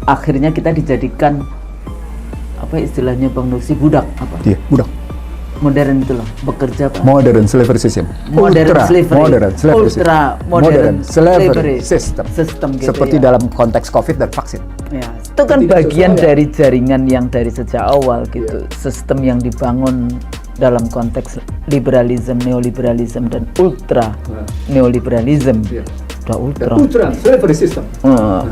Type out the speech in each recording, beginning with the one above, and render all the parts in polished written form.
akhirnya kita dijadikan apa istilahnya Bang Nursi, budak apa? Iya, budak. Modern itu loh, bekerja Pak. Modern slavery system. Modern slavery. Modern slavery system. Ultra modern slavery system. Gitu seperti ya. dalam konteks COVID dan vaksin. Ya, itu kan bagian dari jaringan yang dari sejak awal gitu. Sistem yang dibangun dalam konteks liberalism, neoliberalism dan ultra neoliberalism. Sudah ultra slavery system.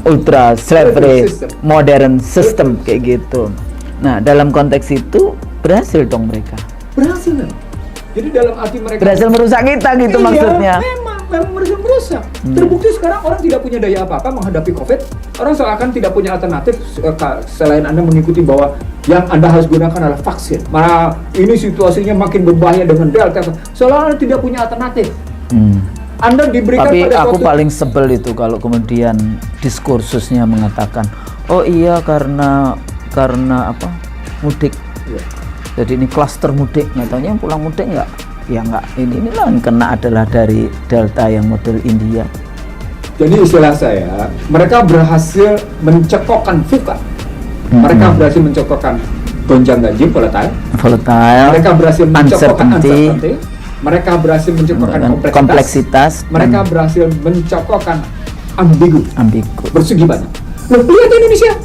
Ultra slavery modern system kayak gitu. Nah, dalam konteks itu berhasil dong mereka. Berhasil. Jadi dalam arti mereka berhasil merusak kita gitu maksudnya. Memang merusak. Terbukti sekarang orang tidak punya daya apa-apa menghadapi COVID. Orang seakan tidak punya alternatif selain Anda mengikuti bahwa yang Anda harus gunakan adalah vaksin. Malah ini situasinya makin berbahaya dengan Delta. Seolah Anda tidak punya alternatif. Anda diberikan tapi pada aku paling sebel itu kalau kemudian diskursusnya mengatakan, oh iya karena apa mudik. Jadi ini klaster mudik, nyatanya yang pulang mudik enggak? Ya enggak, ini lah yang kena adalah dari Delta yang model India. Jadi istilah saya, mereka berhasil mencekokkan VUCA. Mereka berhasil mencekokkan gonjang ganjing, volatile. Mereka berhasil mencekokkan uncertainty. Mereka berhasil mencekokkan kompleksitas. Mereka berhasil mencekokkan ambigu. Bersegi banyak. Loh, lihat Indonesia.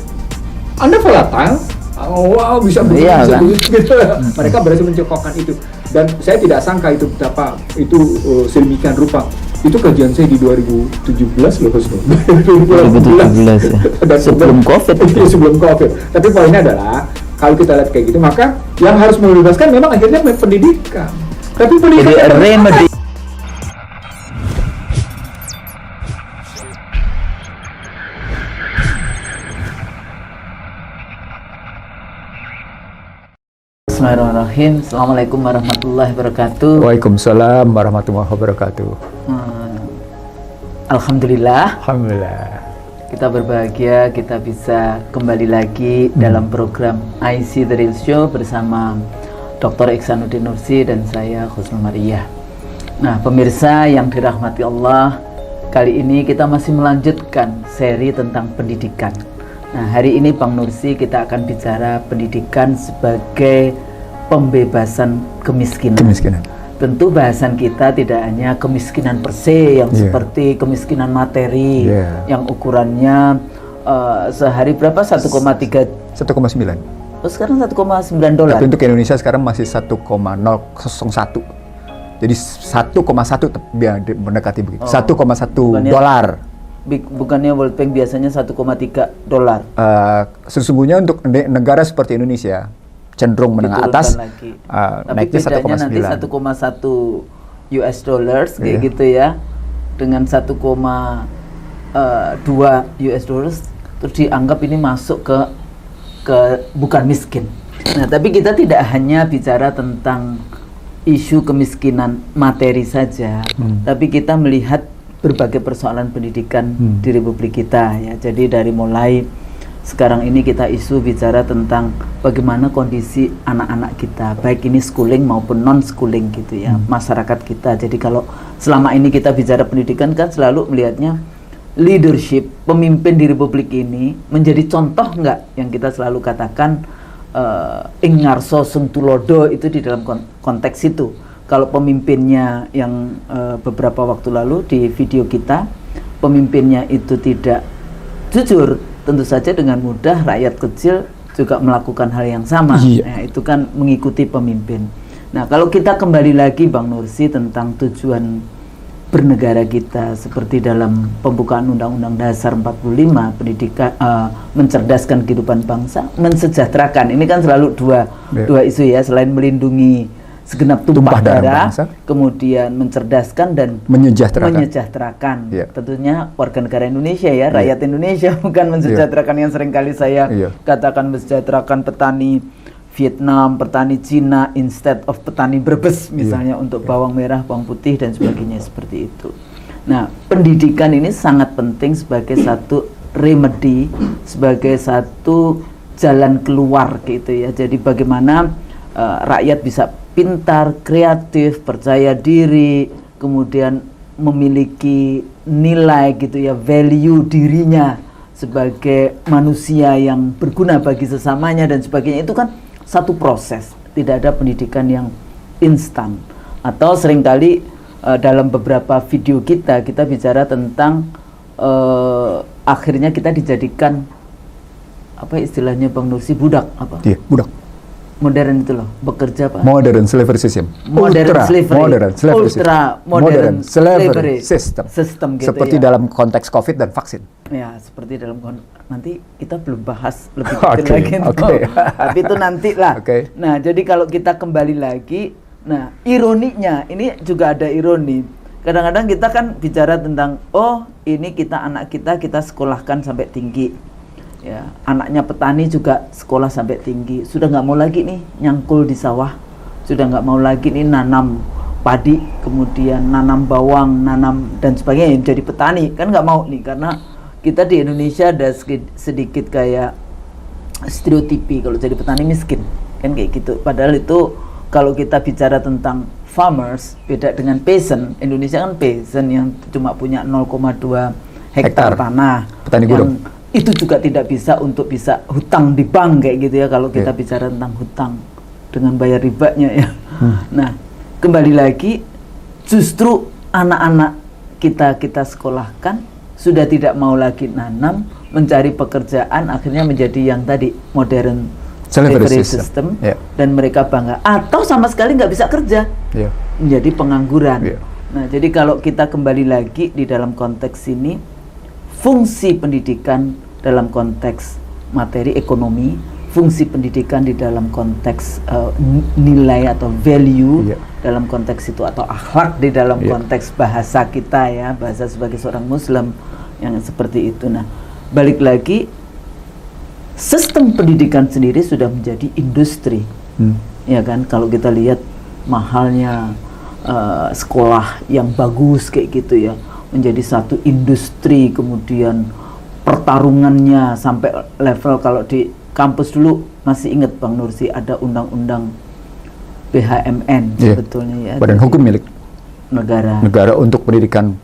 Anda volatile. Wow, bisa begitu, kan? Gitu. Mereka berhasil mencekokkan itu, dan saya tidak sangka itu betapa itu sedemikian rupa. Itu kajian saya di 2017 loh, 2017 ya. Dan sebelum COVID. Sebelum COVID. Tapi poinnya adalah kalau kita lihat kayak gitu, maka yang harus membebaskan memang akhirnya pendidikan. Tapi pendidikan remedi. Bismillahirrahmanirrahim. Assalamualaikum warahmatullahi wabarakatuh. Waalaikumsalam warahmatullahi wabarakatuh. Alhamdulillah. Alhamdulillah. Kita berbahagia kita bisa kembali lagi dalam program IC The Real Show bersama Dr. Iksanuddin Nursi dan saya Husnul Mariyah. Nah, pemirsa yang dirahmati Allah, kali ini kita masih melanjutkan seri tentang pendidikan. Nah, hari ini Bang Nursi kita akan bicara pendidikan sebagai pembebasan kemiskinan. Tentu bahasan kita tidak hanya kemiskinan per se yang seperti kemiskinan materi yang ukurannya sehari berapa? 1,9. Oh, sekarang $1,9. Tapi untuk Indonesia sekarang masih 1,001. Jadi 1,1 biar mendekati begitu. 1,1 dolar. Bukannya World Bank biasanya $1,3. Sesungguhnya untuk negara seperti Indonesia cenderung menengah atas, naiknya 1,9. Nanti 1,1 US dollars kayak gitu ya, dengan 1,2 US dollars terus dianggap ini masuk ke bukan miskin. Nah, tapi kita tidak hanya bicara tentang isu kemiskinan materi saja, tapi kita melihat berbagai persoalan pendidikan di Republik kita ya. Jadi dari mulai sekarang ini kita isu bicara tentang bagaimana kondisi anak-anak kita, baik ini schooling maupun non-schooling gitu ya, masyarakat kita. Jadi kalau selama ini kita bicara pendidikan kan selalu melihatnya leadership, pemimpin di Republik ini menjadi contoh enggak, yang kita selalu katakan ing ngarso sing tulodo, itu di dalam konteks itu. Kalau pemimpinnya yang beberapa waktu lalu di video kita, pemimpinnya itu tidak jujur, tentu saja dengan mudah rakyat kecil juga melakukan hal yang sama. Nah, itu kan mengikuti pemimpin. Nah, kalau kita kembali lagi Bang Nursi tentang tujuan bernegara kita, seperti dalam pembukaan Undang-Undang Dasar 45, pendidikan, mencerdaskan kehidupan bangsa, mensejahterakan. Ini kan selalu dua isu ya, selain melindungi segenap tumpah darah, kemudian mencerdaskan dan menyejahterakan. Tentunya warga negara Indonesia ya, rakyat Indonesia, bukan mensejahterakan yang seringkali saya katakan mensejahterakan petani Vietnam, petani Cina instead of petani Brebes misalnya untuk bawang merah, bawang putih dan sebagainya seperti itu. Nah, pendidikan ini sangat penting sebagai satu remedi, sebagai satu jalan keluar gitu ya. Jadi bagaimana rakyat bisa pintar, kreatif, percaya diri, kemudian memiliki nilai gitu ya, value dirinya sebagai manusia yang berguna bagi sesamanya dan sebagainya, itu kan satu proses, tidak ada pendidikan yang instan. Atau seringkali dalam beberapa video kita bicara tentang akhirnya kita dijadikan apa istilahnya Bang Nursi, budak apa? Iya, budak. Modern itu loh, bekerja Pak. Modern slavery system. Modern slavery. Ultra modern slavery system gitu seperti ya. dalam konteks COVID dan vaksin. Ya, seperti dalam nanti kita belum bahas lebih detail lagi. Tapi itu nanti lah. Nah, jadi kalau kita kembali lagi, nah ironinya ini juga ada ironi. Kadang-kadang kita kan bicara tentang ini anak kita sekolahkan sampai tinggi. Ya, anaknya petani juga sekolah sampai tinggi, sudah nggak mau lagi nih nyangkul di sawah, sudah nggak mau lagi nih nanam padi, kemudian nanam bawang, nanam dan sebagainya, jadi petani kan nggak mau nih, karena kita di Indonesia ada sedikit kayak stereotipi kalau jadi petani miskin kan kayak gitu. Padahal itu kalau kita bicara tentang farmers, beda dengan peasant. Indonesia kan peasant yang cuma punya 0,2 hektar tanah, petani gudang. Itu juga tidak bisa untuk bisa hutang di bank kayak gitu ya, kalau kita bicara tentang hutang dengan bayar ribanya ya. Nah, kembali lagi, justru anak-anak kita sekolahkan sudah tidak mau lagi nanam, mencari pekerjaan, akhirnya menjadi yang tadi modern slavery system. Dan mereka bangga, atau sama sekali nggak bisa kerja, menjadi pengangguran. Nah, jadi kalau kita kembali lagi di dalam konteks ini, fungsi pendidikan dalam konteks materi ekonomi, fungsi pendidikan di dalam konteks nilai atau value dalam konteks itu, atau akhlak di dalam konteks bahasa kita ya, bahasa sebagai seorang Muslim yang seperti itu. Nah, balik lagi, sistem pendidikan sendiri sudah menjadi industri, ya kan? Kalau kita lihat mahalnya sekolah yang bagus kayak gitu ya, menjadi satu industri, kemudian pertarungannya sampai level, kalau di kampus dulu masih ingat Bang Nursi ada undang-undang BHMN sebetulnya ya, Badan Hukum Milik Negara untuk pendidikan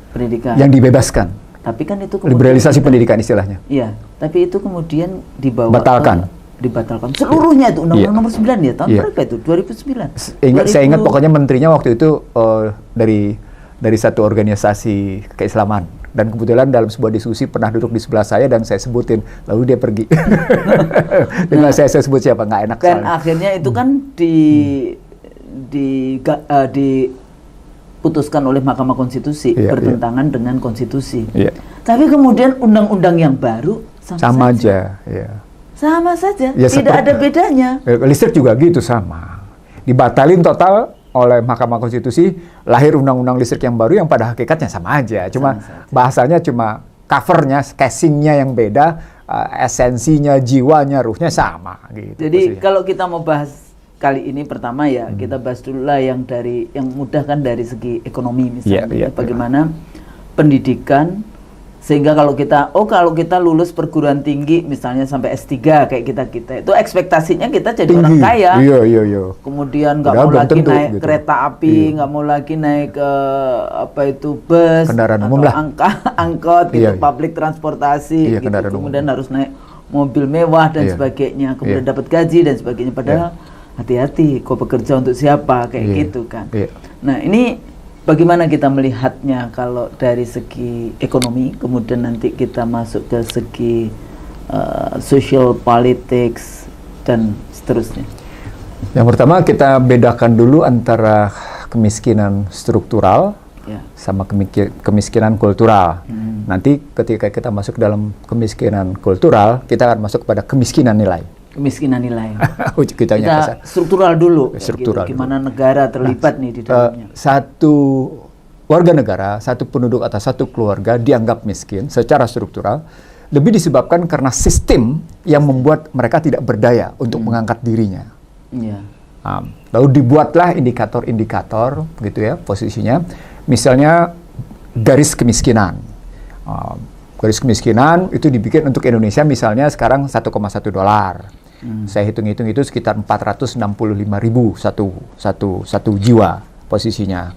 yang dibebaskan. Tapi kan itu liberalisasi pendidikan istilahnya. Iya, tapi itu kemudian dibatalkan seluruhnya itu undang-undang nomor 9 ya, tahun berapa itu? 2009. Saya ingat pokoknya menterinya waktu itu dari satu organisasi keislaman, dan kebetulan dalam sebuah diskusi pernah duduk di sebelah saya dan saya sebutin, lalu dia pergi. Dengan saya sebut siapa, nggak enak. Dan akhirnya itu kan diputuskan oleh Mahkamah Konstitusi, bertentangan dengan konstitusi. Tapi kemudian undang-undang yang baru sama saja. Sama saja, tidak ada bedanya. Listrik juga gitu, sama. Dibatalin total oleh Mahkamah Konstitusi, lahir undang-undang listrik yang baru yang pada hakikatnya sama aja, cuma bahasanya cuma covernya, casingnya yang beda, esensinya, jiwanya, ruhnya sama gitu. Jadi kalau kita mau bahas kali ini, pertama ya kita bahas dulu lah yang mudah kan dari segi ekonomi misalnya, bagaimana pendidikan sehingga kalau kita lulus perguruan tinggi misalnya sampai S3 kayak kita itu ekspektasinya kita jadi orang kaya. Kemudian nggak mau lagi naik kereta api, nggak mau lagi naik bus, kendaraan umum lah, angkot gitu, public transportasi gitu. Kemudian harus naik mobil mewah dan sebagainya, kemudian dapat gaji dan sebagainya, padahal hati-hati kau bekerja untuk siapa kayak gitu kan. Nah, ini bagaimana kita melihatnya kalau dari segi ekonomi, kemudian nanti kita masuk ke segi social politics dan seterusnya. Yang pertama kita bedakan dulu antara kemiskinan struktural sama kemiskinan kultural. Nanti ketika kita masuk dalam kemiskinan kultural, kita akan masuk pada kemiskinan nilai. Kemiskinan nilai. kita struktural dulu. Struktural. Gitu. Gimana negara terlibat nih di dalamnya? Satu warga negara, satu penduduk atau satu keluarga dianggap miskin secara struktural lebih disebabkan karena sistem yang membuat mereka tidak berdaya untuk mengangkat dirinya. Lalu dibuatlah indikator-indikator, gitu ya, posisinya. Misalnya garis kemiskinan. Garis kemiskinan itu dibikin untuk Indonesia misalnya sekarang $1,1. Saya hitung-hitung itu sekitar 465.000 satu jiwa posisinya.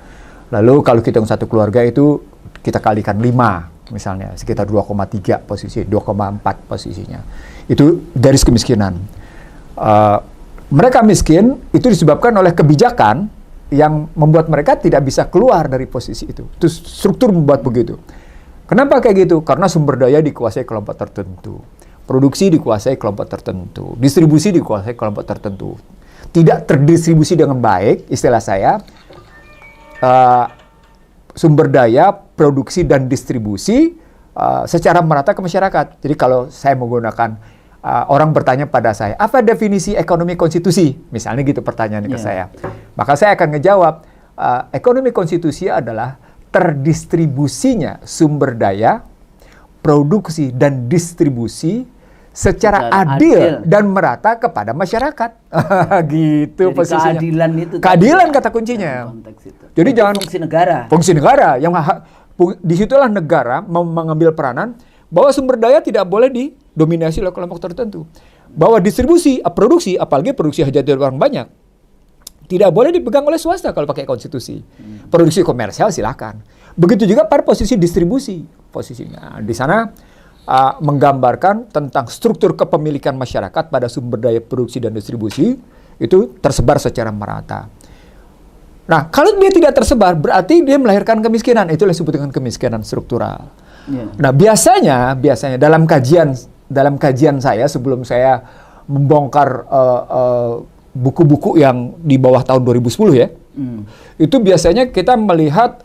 Lalu kalau kita hitung satu keluarga itu kita kalikan 5 misalnya sekitar 2,3 posisi, 2,4 posisinya. Itu garis kemiskinan. Mereka miskin itu disebabkan oleh kebijakan yang membuat mereka tidak bisa keluar dari posisi itu. Itu struktur membuat begitu. Kenapa kayak gitu? Karena sumber daya dikuasai kelompok tertentu. Produksi dikuasai kelompok tertentu. Distribusi dikuasai kelompok tertentu. Tidak terdistribusi dengan baik, istilah saya, sumber daya, produksi, dan distribusi secara merata ke masyarakat. Jadi kalau saya menggunakan, orang bertanya pada saya, apa definisi ekonomi konstitusi? Misalnya gitu pertanyaannya ke saya. Maka saya akan ngejawab, ekonomi konstitusi adalah terdistribusinya sumber daya, produksi, dan distribusi secara adil dan merata kepada masyarakat. Gitu jadi posisinya. keadilan itu. Keadilan kata kuncinya. Jadi itu jangan fungsi negara. Fungsi negara yang disitulah negara mengambil peranan bahwa sumber daya tidak boleh didominasi oleh kelompok tertentu. Bahwa distribusi, produksi, apalagi produksi hajat dari orang banyak, tidak boleh dipegang oleh swasta kalau pakai konstitusi. Produksi komersial silakan. Begitu juga pada posisi distribusi posisinya. Di sana menggambarkan tentang struktur kepemilikan masyarakat pada sumber daya produksi dan distribusi itu tersebar secara merata. Nah, kalau dia tidak tersebar berarti dia melahirkan kemiskinan. Itulah disebut dengan kemiskinan struktural. Nah, biasanya dalam kajian saya sebelum saya membongkar buku-buku yang di bawah tahun 2010 ya. Itu biasanya kita melihat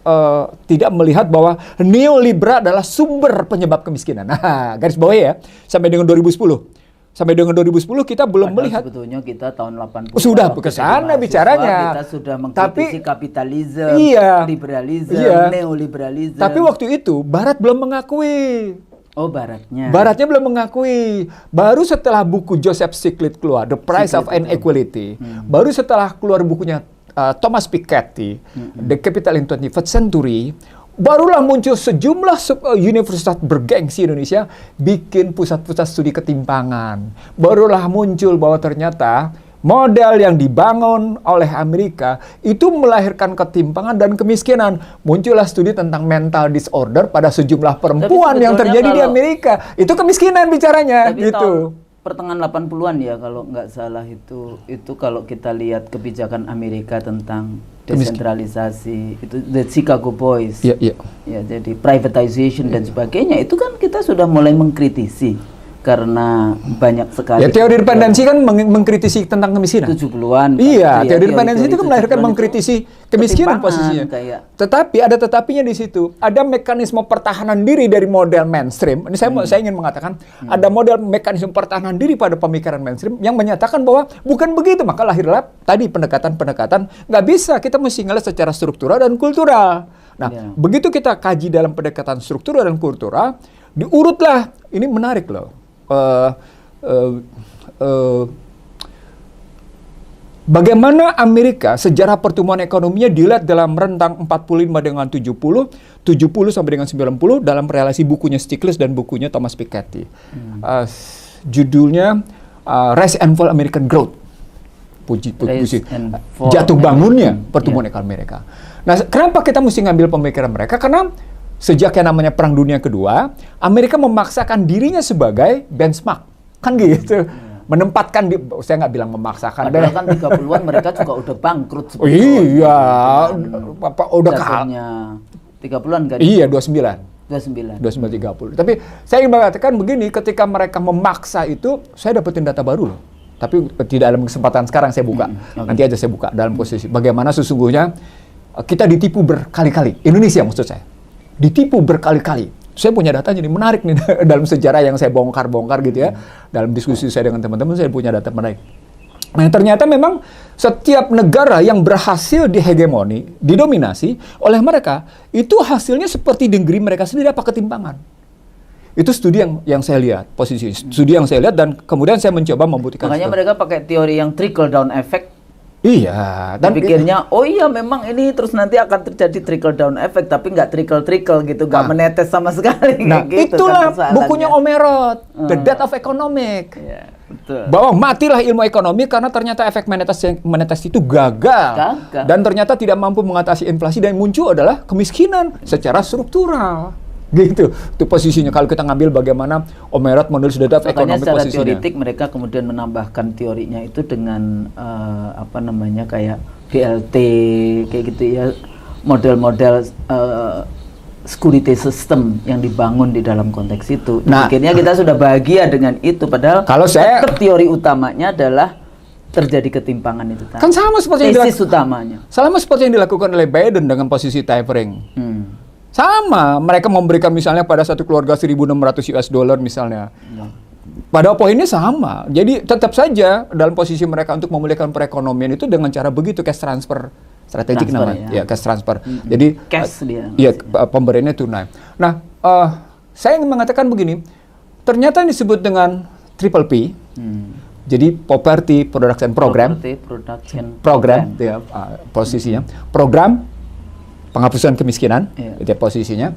tidak melihat bahwa neoliberal adalah sumber penyebab kemiskinan. Nah, garis bawah ya, sampai dengan 2010. Sampai dengan 2010 kita belum melihat. Sebetulnya kita tahun 80 sudah ke sana bicaranya. Kita sudah mengkritisi kapitalisme, liberalisme, neoliberalisme. Tapi waktu itu Barat belum mengakui. Oh, Baratnya. Baratnya belum mengakui. Baru setelah buku Joseph Stiglitz keluar, The Price of Inequality. Baru setelah keluar bukunya Thomas Piketty, The Capital in 21st Century, barulah muncul sejumlah universitas bergengsi Indonesia bikin pusat-pusat studi ketimpangan. Barulah muncul bahwa ternyata model yang dibangun oleh Amerika itu melahirkan ketimpangan dan kemiskinan. Muncullah studi tentang mental disorder pada sejumlah perempuan yang terjadi di Amerika. Itu kemiskinan bicaranya gitu. Pertengahan 80-an ya kalau nggak salah itu kalau kita lihat kebijakan Amerika tentang desentralisasi itu the Chicago Boys. Ya, jadi privatization dan sebagainya itu kan kita sudah mulai mengkritisi karena banyak sekali. Ya, teori dependensi kan mengkritisi tentang kemiskinan. 70-an. Iya, teori dependensi itu kan melahirkan mengkritisi kemiskinan posisinya. Tetapi ada tetapinya di situ. Ada mekanisme pertahanan diri dari model mainstream. Ini saya ingin mengatakan ada model mekanisme pertahanan diri pada pemikiran mainstream yang menyatakan bahwa bukan begitu. Maka lahirlah tadi pendekatan-pendekatan. Nggak bisa, kita mesti ngelihat secara struktural dan kultural. Nah, begitu kita kaji dalam pendekatan struktural dan kultural, diurutlah. Ini menarik loh. Bagaimana Amerika sejarah pertumbuhan ekonominya dilihat dalam rentang 45 dengan 70 sampai dengan 90 dalam relasi bukunya Stiglitz dan bukunya Thomas Piketty. Judulnya Rise and Fall American Growth. Jatuh bangunnya pertumbuhan ekonomi Amerika. Nah, kenapa kita mesti ngambil pemikiran mereka? Karena sejak yang namanya Perang Dunia Kedua, Amerika memaksakan dirinya sebagai benchmark. Kan gitu. Menempatkan saya nggak bilang memaksakan. Padahal kan 30-an mereka juga udah bangkrut. Iya. Udah kalah. 30-an kan? Iya, 29, 30. Tapi saya ingin mengatakan begini, ketika mereka memaksa itu, saya dapetin data baru loh. Tapi tidak dalam kesempatan sekarang saya buka. Nanti aja saya buka dalam posisi. Bagaimana sesungguhnya kita ditipu berkali-kali. Indonesia maksud saya. Ditipu berkali-kali. Saya punya data jadi menarik nih dalam sejarah yang saya bongkar-bongkar gitu ya. Dalam diskusi saya dengan teman-teman saya punya data menarik. Nah, ternyata memang setiap negara yang berhasil dihegemoni, didominasi oleh mereka, itu hasilnya seperti di negeri mereka sendiri apa ketimpangan. Itu studi yang saya lihat, posisi studi yang saya lihat dan kemudian saya mencoba membuktikan. Makanya mereka pakai teori yang trickle down effect. Iya, dan pikirnya, oh iya memang ini terus nanti akan terjadi trickle down effect, tapi nggak trickle gitu, nggak menetes sama sekali. Nah, gitu, itulah kan bukunya Omerod, The Death of Economic. Yeah, betul. Bahwa matilah ilmu ekonomi karena ternyata efek menetes itu gagal. Dan ternyata tidak mampu mengatasi inflasi dan muncul adalah kemiskinan secara struktural. Gitu. Itu posisinya kalau kita ngambil bagaimana Omerat menulis data ekonomi secara posisinya. teoritik mereka kemudian menambahkan teorinya itu dengan kayak BLT kayak gitu ya, model-model security system yang dibangun di dalam konteks itu. Nah, akhirnya kita sudah bahagia dengan itu, padahal kalau saya tetap teori utamanya adalah terjadi ketimpangan itu tadi. Kan sama seperti tesis utamanya. Sama seperti yang dilakukan oleh Biden dengan posisi tapering. Sama, mereka memberikan misalnya pada satu keluarga $1.600 misalnya. Pada poinnya sama. Jadi tetap saja dalam posisi mereka untuk memulihkan perekonomian itu dengan cara begitu, cash transfer strategik namanya. Ya, cash transfer. Jadi cash dia. Iya, pemberiannya tunai. Nah, saya ingin mengatakan begini. Ternyata yang disebut dengan Triple P. Jadi Poverty Production Program. Program. Ya, posisinya. Program penghapusan kemiskinan, itu posisinya.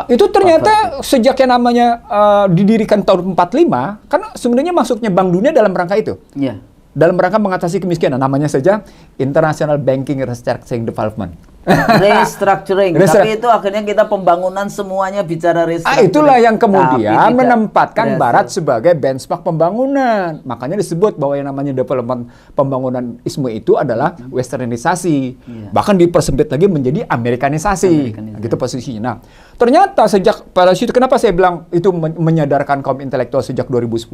Itu ternyata sejak yang namanya didirikan tahun 45, kan sebenarnya masuknya Bank Dunia dalam rangka itu. Iya. Dalam rangka mengatasi kemiskinan, namanya saja International Banking Restructuring Development. Restructuring, tapi itu akhirnya kita pembangunan semuanya bicara restructuring. Itulah yang kemudian menempatkan Barat sebagai benchmark pembangunan. Makanya disebut bahwa yang namanya development pembangunan isme itu adalah westernisasi. Bahkan dipersempit lagi menjadi Amerikanisasi. Gitu posisinya. Nah, ternyata sejak pada situ, kenapa saya bilang itu menyadarkan kaum intelektual sejak 2010?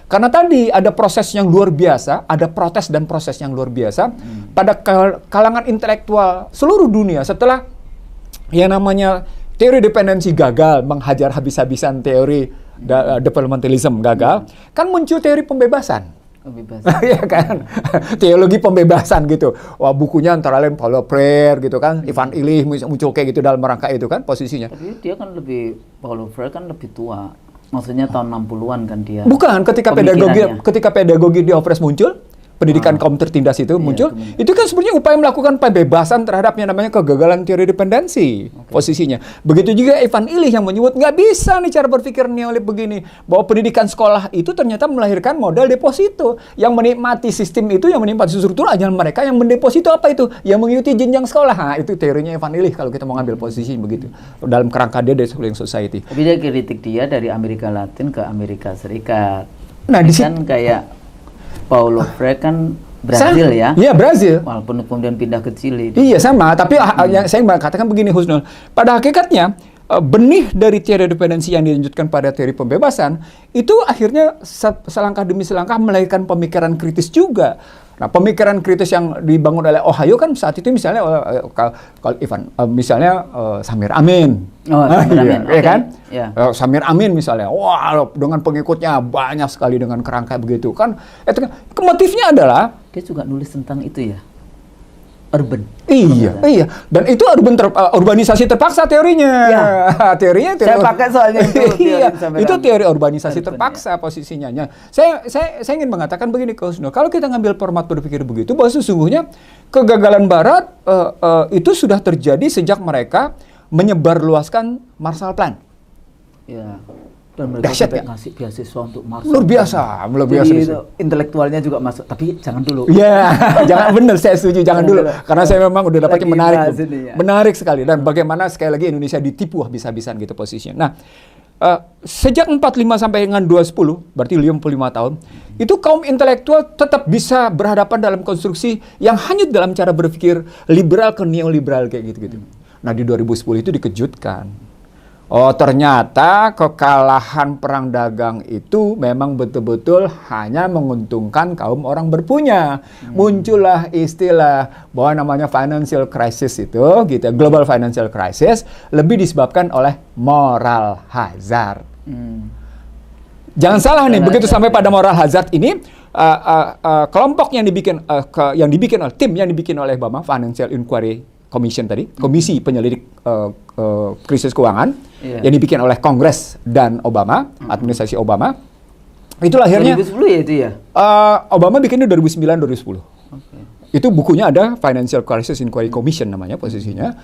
Karena tadi ada proses yang luar biasa, ada protes dan proses yang luar biasa pada kalangan intelektual seluruh dunia setelah yang namanya teori dependensi gagal, menghajar habis-habisan teori developmentalism gagal, kan muncul teori pembebasan. Iya kan, teologi pembebasan gitu. Wah, bukunya antara lain Paulo Freire gitu kan, Ivan Illich muncul kayak gitu dalam rangka itu kan posisinya. Tapi dia kan Paulo Freire kan lebih tua. Maksudnya tahun 60-an kan dia. Bukan, ketika pedagogi di Ofres muncul, pendidikan kaum tertindas itu muncul, itu kan sebenarnya upaya melakukan pembebasan terhadap yang namanya kegagalan teori dependensi posisinya. Begitu juga Ivan Illich yang menyebut nggak bisa nih cara berpikir neolib begini, bahwa pendidikan sekolah itu ternyata melahirkan model deposito yang menikmati sistem itu, yang menikmati struktur ajaran mereka, yang mendeposito apa itu, yang mengikuti jenjang sekolah. Nah, itu teorinya Ivan Illich kalau kita mau ngambil posisi begitu dalam kerangka dia dari Schooling Society. Tapi dia kritik dia dari Amerika Latin ke Amerika Serikat. Nah, di kan kayak Paulo Freire kan Brazil ya? Iya, Brazil. Walaupun kemudian pindah ke Chile. Iya, sama. Tapi yang saya katakan begini, Husnul. Pada hakikatnya, benih dari teori dependensi yang dilanjutkan pada teori pembebasan, itu akhirnya selangkah demi selangkah melahirkan pemikiran kritis juga. Nah, pemikiran kritis yang dibangun oleh Ohio kan saat itu misalnya, kalau Ivan, misalnya Samir Amin. Samir Amin. Iya kan? Yeah. Samir Amin misalnya, wah dengan pengikutnya banyak sekali dengan kerangka begitu kan. Motifnya adalah dia juga nulis tentang itu ya, urban. Iya. Dan itu urbanisasi terpaksa teorinya. Ya. teorinya saya pakai soalnya itu. Itu teori urbanisasi terpaksa posisinya. Saya ingin mengatakan begini, Husnul. Kalau kita ngambil format berpikir begitu, bahwa sesungguhnya kegagalan Barat itu sudah terjadi sejak mereka menyebarluaskan Marshall Plan. Ya. Dan mereka sampai ngasih beasiswa untuk Marshall. Luar biasa. Jadi intelektualnya juga masuk, tapi jangan dulu. Iya, jangan, benar, saya setuju, jangan dulu. Karena saya memang udah dapat menarik sekali. Dan bagaimana sekali lagi Indonesia ditipu habis-habisan gitu posisinya. Nah, sejak 45 sampai dengan 210, berarti 55 tahun, itu kaum intelektual tetap bisa berhadapan dalam konstruksi yang hanyut dalam cara berpikir liberal ke neoliberal kayak gitu-gitu. Nah, di 2010 itu dikejutkan. Oh, ternyata kekalahan perang dagang itu memang betul-betul hanya menguntungkan kaum orang berpunya. Muncullah istilah bahwa namanya financial crisis itu, gitu, global financial crisis, lebih disebabkan oleh moral hazard. Jangan salah nih, begitu sampai pada moral hazard ini, kelompok yang dibikin oleh tim yang dibikin oleh Obama, Financial Inquiry Commission tadi, komisi penyelidik krisis keuangan yang dibikin oleh Kongres dan Obama, administrasi Obama. Itu akhirnya 2010 ya itu ya. Obama bikinnya 2009-2010. Itu bukunya ada Financial Crisis Inquiry Commission namanya posisinya.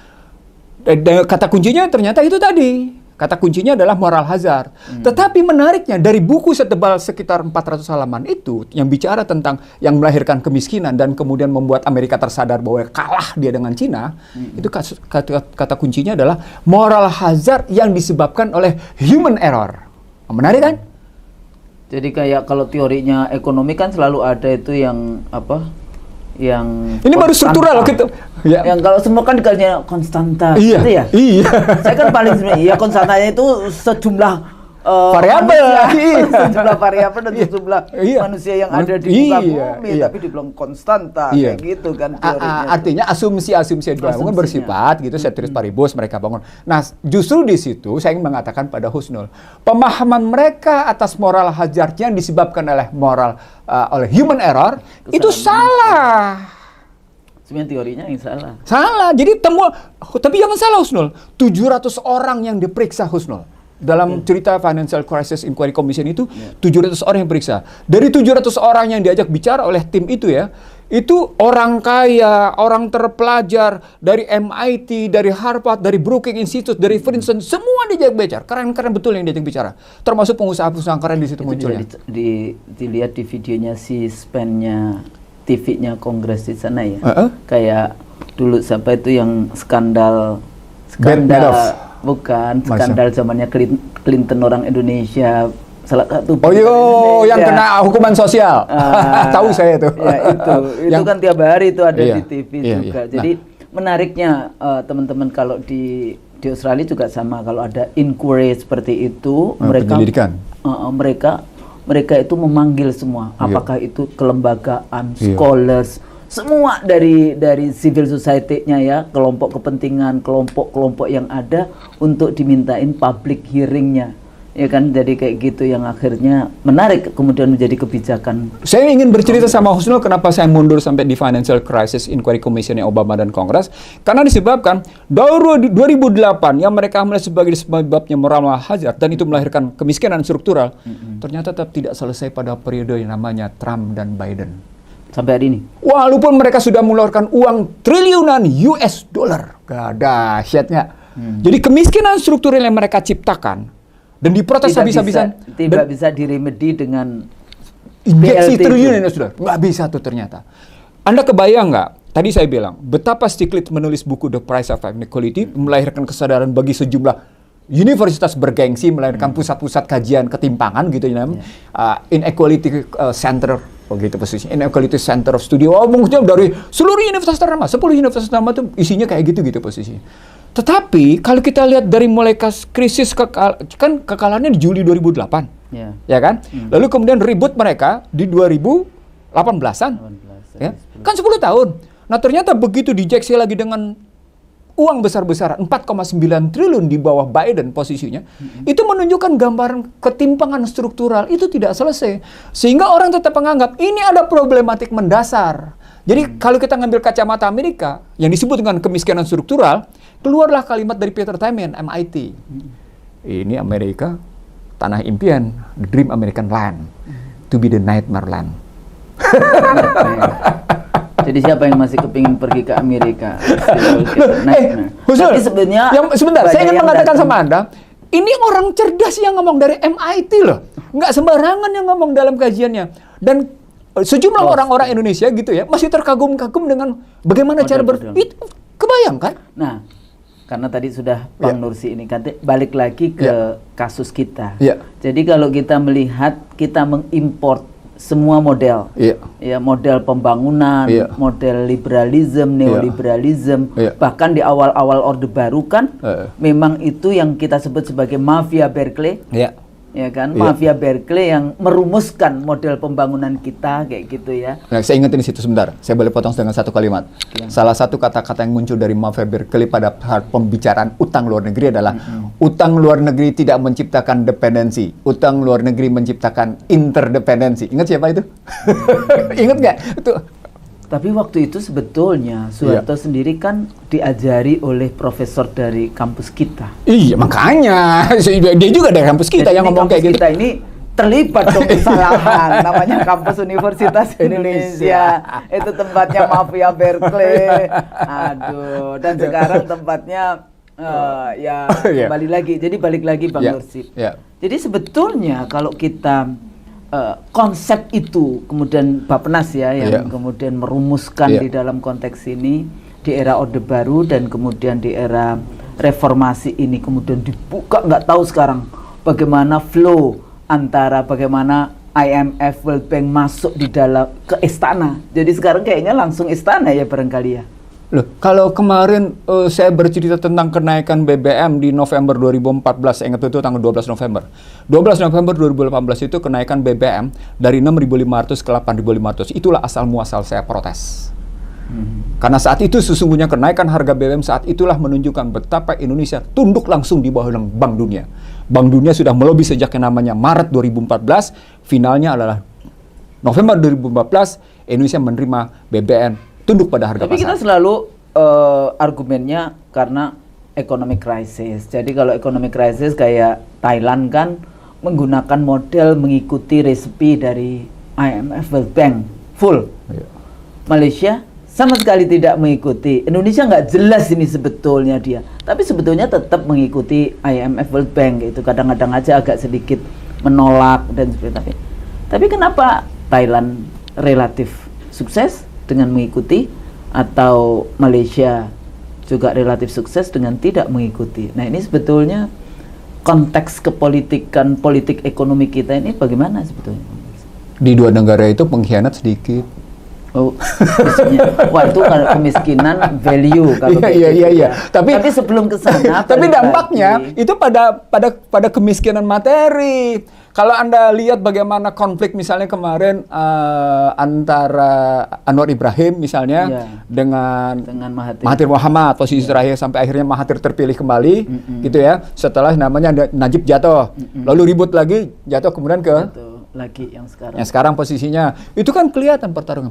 Dan kata kuncinya ternyata itu tadi. Kata kuncinya adalah moral hazard. Tetapi menariknya dari buku setebal sekitar 400 halaman itu yang bicara tentang yang melahirkan kemiskinan dan kemudian membuat Amerika tersadar bahwa kalah dia dengan Cina, itu kata kuncinya adalah moral hazard yang disebabkan oleh human error. Menarik kan? Jadi kayak kalau teorinya ekonomi kan selalu ada itu yang apa? Yang ini baru struktural gitu. Ya. Yang kalau semua kan dikasihnya konstanta, iya, gitu ya. Iya. Saya kan paling sebenarnya, iya konstantanya itu sejumlah variabel, sejumlah variabel dan sejumlah manusia yang ada di muka bumi, tapi dibilang konstanta, kayak gitu kan teorinya. Artinya asumsi-asumsi yang dibangun bersifat gitu, ceteris paribus mereka bangun. Nah, justru di situ saya ingin mengatakan pada Husnul, pemahaman mereka atas moral hazard yang disebabkan oleh oleh human error itu salah. Sebenarnya teorinya yang salah. Salah. Jadi tapi jangan salah Husnul. 700 orang yang diperiksa Husnul. Dalam cerita Financial Crisis Inquiry Commission itu 700 orang yang periksa. Dari 700 orang yang diajak bicara oleh tim itu ya, itu orang kaya, orang terpelajar dari MIT, dari Harvard, dari Brookings Institute, dari Princeton, semua diajak bicara. Keren-keren betul yang diajak bicara. Termasuk pengusaha-pengusaha keren di situ munculnya. Dilihat di videonya si Span-nya TV-nya Kongres di sana ya. Kayak dulu siapa itu yang skandal bukan skandal zamannya Clinton orang Indonesia, salah satu yang kena hukuman sosial. Tahu saya itu. Ya itu kan tiap hari itu ada di TV juga. Jadi menariknya teman-teman kalau di Australia juga sama, kalau ada inquiry seperti itu mereka itu memanggil semua, apakah itu kelembagaan, scholars, semua dari civil society-nya ya, kelompok kepentingan, kelompok-kelompok yang ada untuk dimintain public hearing-nya. Ya kan, jadi kayak gitu yang akhirnya menarik kemudian menjadi kebijakan. Saya ingin bercerita sama Husnul kenapa saya mundur sampai di Financial Crisis Inquiry Commission yang Obama dan Kongres, karena disebabkan dari 2008 yang mereka mulai sebagai sebabnya moral hazard dan itu melahirkan kemiskinan struktural, ternyata tetap tidak selesai pada periode yang namanya Trump dan Biden. Sampai hari ini. Walaupun mereka sudah mengeluarkan uang triliunan US dollar. Dahsyatnya. Jadi kemiskinan struktural yang mereka ciptakan dan diprotes habis-habisan tidak bisa diremedi dengan injeksi triliunan yang sudah nggak bisa tuh ternyata. Anda kebayang nggak? Tadi saya bilang betapa Stiglitz menulis buku The Price of Inequality melahirkan kesadaran bagi sejumlah universitas bergengsi, melahirkan pusat-pusat kajian ketimpangan gitu ya, Inequality Center, begitu posisi Inequality Center of Study. Mungkin dari seluruh universitas ternama, 10 universitas ternama itu isinya kayak gitu posisi. Tetapi kalau kita lihat dari mulai krisis kan kekalahannya di Juli 2008, ya kan? Lalu kemudian ribut mereka di 2018-an, ya? Kan 10 tahun. Nah ternyata begitu diinjeksi lagi dengan uang besar-besaran, 4,9 triliun di bawah Biden posisinya, itu menunjukkan gambaran ketimpangan struktural itu tidak selesai. Sehingga orang tetap menganggap ini ada problematik mendasar. Jadi kalau kita ngambil kacamata Amerika, yang disebut dengan kemiskinan struktural, keluarlah kalimat dari Peter Tamen, MIT. Ini Amerika, tanah impian, the dream American land, to be the nightmare land. Jadi siapa yang masih kepingin pergi ke Amerika? Tapi sebenarnya sebentar, saya ingin mengatakan sama Anda, ini orang cerdas yang ngomong dari MIT loh. Nggak sembarangan yang ngomong dalam kajiannya. Dan sejumlah orang-orang Indonesia gitu ya, masih terkagum-kagum dengan bagaimana cara itu kebayang kan? Nah, karena tadi sudah Bang Nursi ini kan balik lagi ke kasus kita. Jadi kalau kita melihat, kita mengimport semua model, ya model pembangunan, model liberalisme, neoliberalisme, bahkan di awal-awal Orde Baru kan, memang itu yang kita sebut sebagai mafia Berkeley, ya kan, mafia Berkeley yang merumuskan model pembangunan kita kayak gitu ya. Nah, saya ingetin di situ sebentar, saya boleh potong dengan satu kalimat. Salah satu kata-kata yang muncul dari mafia Berkeley pada pembicaraan utang luar negeri adalah utang luar negeri tidak menciptakan dependensi, utang luar negeri menciptakan interdependensi. Ingat siapa itu? Ingat nggak? Itu. Tapi waktu itu sebetulnya Soeharto sendiri kan diajari oleh profesor dari kampus kita. Iya, makanya dia juga dari kampus kita yang ngomong kayak gitu. Kita ini terlibat dong kesalahan. Namanya kampus Universitas Indonesia. Itu tempatnya mafia Berkeley. Aduh, dan sekarang tempatnya Kembali lagi. Jadi balik lagi Bang Nursip. Jadi sebetulnya kalau kita konsep itu kemudian Bappenas yang kemudian merumuskan di dalam konteks ini di era Orde Baru dan kemudian di era reformasi ini kemudian dibuka, nggak tahu sekarang bagaimana flow antara bagaimana IMF, World Bank masuk di dalam ke istana. Jadi sekarang kayaknya langsung istana ya barangkali ya. Loh, kalau kemarin saya bercerita tentang kenaikan BBM di November 2014, saya ingat itu tanggal 12 November. 12 November 2018 itu kenaikan BBM dari 6.500 ke 8.500. Itulah asal muasal saya protes. Karena saat itu sesungguhnya kenaikan harga BBM saat itulah menunjukkan betapa Indonesia tunduk langsung di bawah Bank Dunia. Bank Dunia sudah melobi sejak yang namanya Maret 2014, finalnya adalah November 2014, Indonesia menerima BBM tunduk pada harga pasar. Tapi kita selalu argumennya karena economic crisis. Jadi kalau economic crisis kayak Thailand kan menggunakan model mengikuti resepi dari IMF, World Bank full. Malaysia sama sekali tidak mengikuti. Indonesia nggak jelas ini sebetulnya dia. Tapi sebetulnya tetap mengikuti IMF, World Bank itu. Kadang-kadang aja agak sedikit menolak dan sebagainya. Tapi kenapa Thailand relatif sukses dengan mengikuti, atau Malaysia juga relatif sukses dengan tidak mengikuti? Nah ini sebetulnya konteks kepolitikan, politik ekonomi kita ini bagaimana sebetulnya? Di dua negara itu pengkhianat sedikit. Oh, wah itu kalau kemiskinan value kalau iya. Tapi sebelum ke sana tapi dampaknya itu pada kemiskinan materi. Kalau Anda lihat bagaimana konflik misalnya kemarin antara Anwar Ibrahim misalnya dengan Mahathir Mohamad, posisi terakhir sampai akhirnya Mahathir terpilih kembali gitu ya. Setelah namanya Najib jatuh. Lalu ribut lagi, jatuh kemudian ke lagi yang sekarang. Yang sekarang posisinya itu kan kelihatan pertarungan.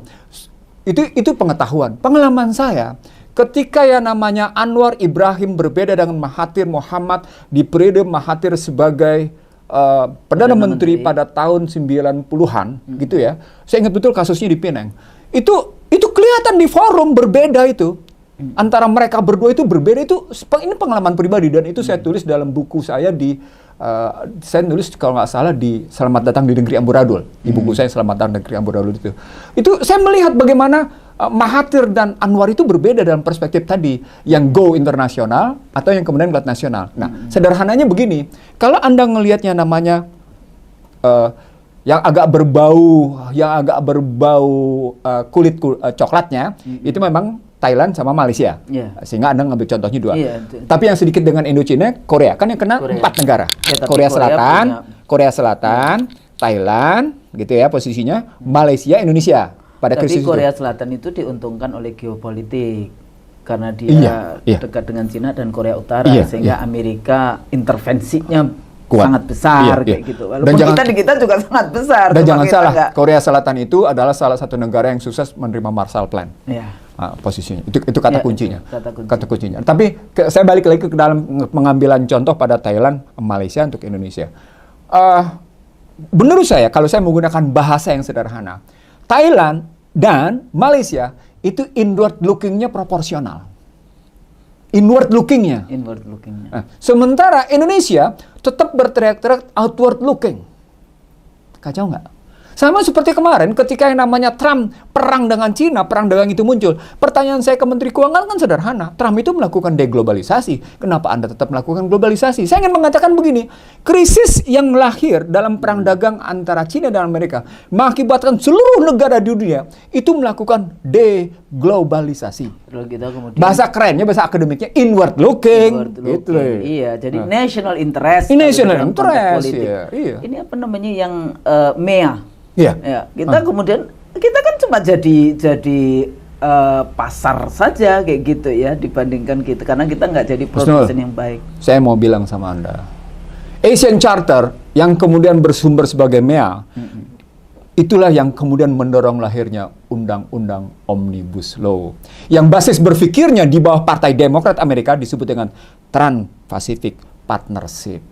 Itu pengetahuan. Pengalaman saya ketika yang namanya Anwar Ibrahim berbeda dengan Mahathir Mohamad di periode Mahathir sebagai Perdana Menteri pada tahun 90-an gitu ya. Saya ingat betul kasusnya di Penang. Itu kelihatan di forum berbeda itu. Antara mereka berdua itu berbeda, itu ini pengalaman pribadi dan itu saya tulis dalam buku saya saya nulis kalau nggak salah di Selamat Datang di Negeri Amburadul. Di buku saya Selamat Datang di Negeri Amburadul itu. Itu saya melihat bagaimana Mahathir dan Anwar itu berbeda dalam perspektif tadi, yang go internasional atau yang kemudian ngeliat nasional. Nah, sederhananya begini, kalau Anda ngelihatnya namanya yang agak berbau kulit coklatnya, itu memang Thailand sama Malaysia, sehingga Anda ngambil contohnya dua. Tapi yang sedikit dengan Indochina, Korea kan yang kena 4 negara. Korea Selatan, Thailand, gitu ya posisinya, Malaysia, Indonesia. Tapi Korea Selatan itu diuntungkan oleh geopolitik karena dia dekat dengan Cina dan Korea Utara, sehingga Amerika intervensinya kuat, sangat besar kayak gitu. Walaupun kita juga sangat besar. Dan jangan salah, Korea Selatan itu adalah salah satu negara yang sukses menerima Marshall Plan. Posisinya itu kata kuncinya. Kata kuncinya. Tapi saya balik lagi ke dalam pengambilan contoh pada Thailand, Malaysia untuk Indonesia. Menurut saya, kalau saya menggunakan bahasa yang sederhana, Thailand dan Malaysia itu inward lookingnya proporsional. Inward lookingnya. Sementara Indonesia tetap berteriak-teriak outward looking. Kacau nggak? Sama seperti kemarin ketika yang namanya Trump perang dengan Cina, perang dagang itu muncul. Pertanyaan saya ke Menteri Keuangan kan sederhana. Trump itu melakukan deglobalisasi. Kenapa Anda tetap melakukan globalisasi? Saya ingin mengatakan begini, krisis yang lahir dalam perang dagang antara Cina dan Amerika mengakibatkan seluruh negara di dunia itu melakukan deglobalisasi. Bahasa kerennya, bahasa akademiknya inward looking. Gitu. Iya, jadi national interest. National interest. Ini apa namanya yang MEA? Kita kemudian kita kan cuma jadi pasar saja kayak gitu ya dibandingkan kita, karena kita nggak jadi produsen yang baik. Saya mau bilang sama Anda, Asian Charter yang kemudian bersumber sebagai MEA, itulah yang kemudian mendorong lahirnya Undang-Undang Omnibus Law, yang basis berpikirnya di bawah Partai Demokrat Amerika disebut dengan Trans-Pacific Partnership.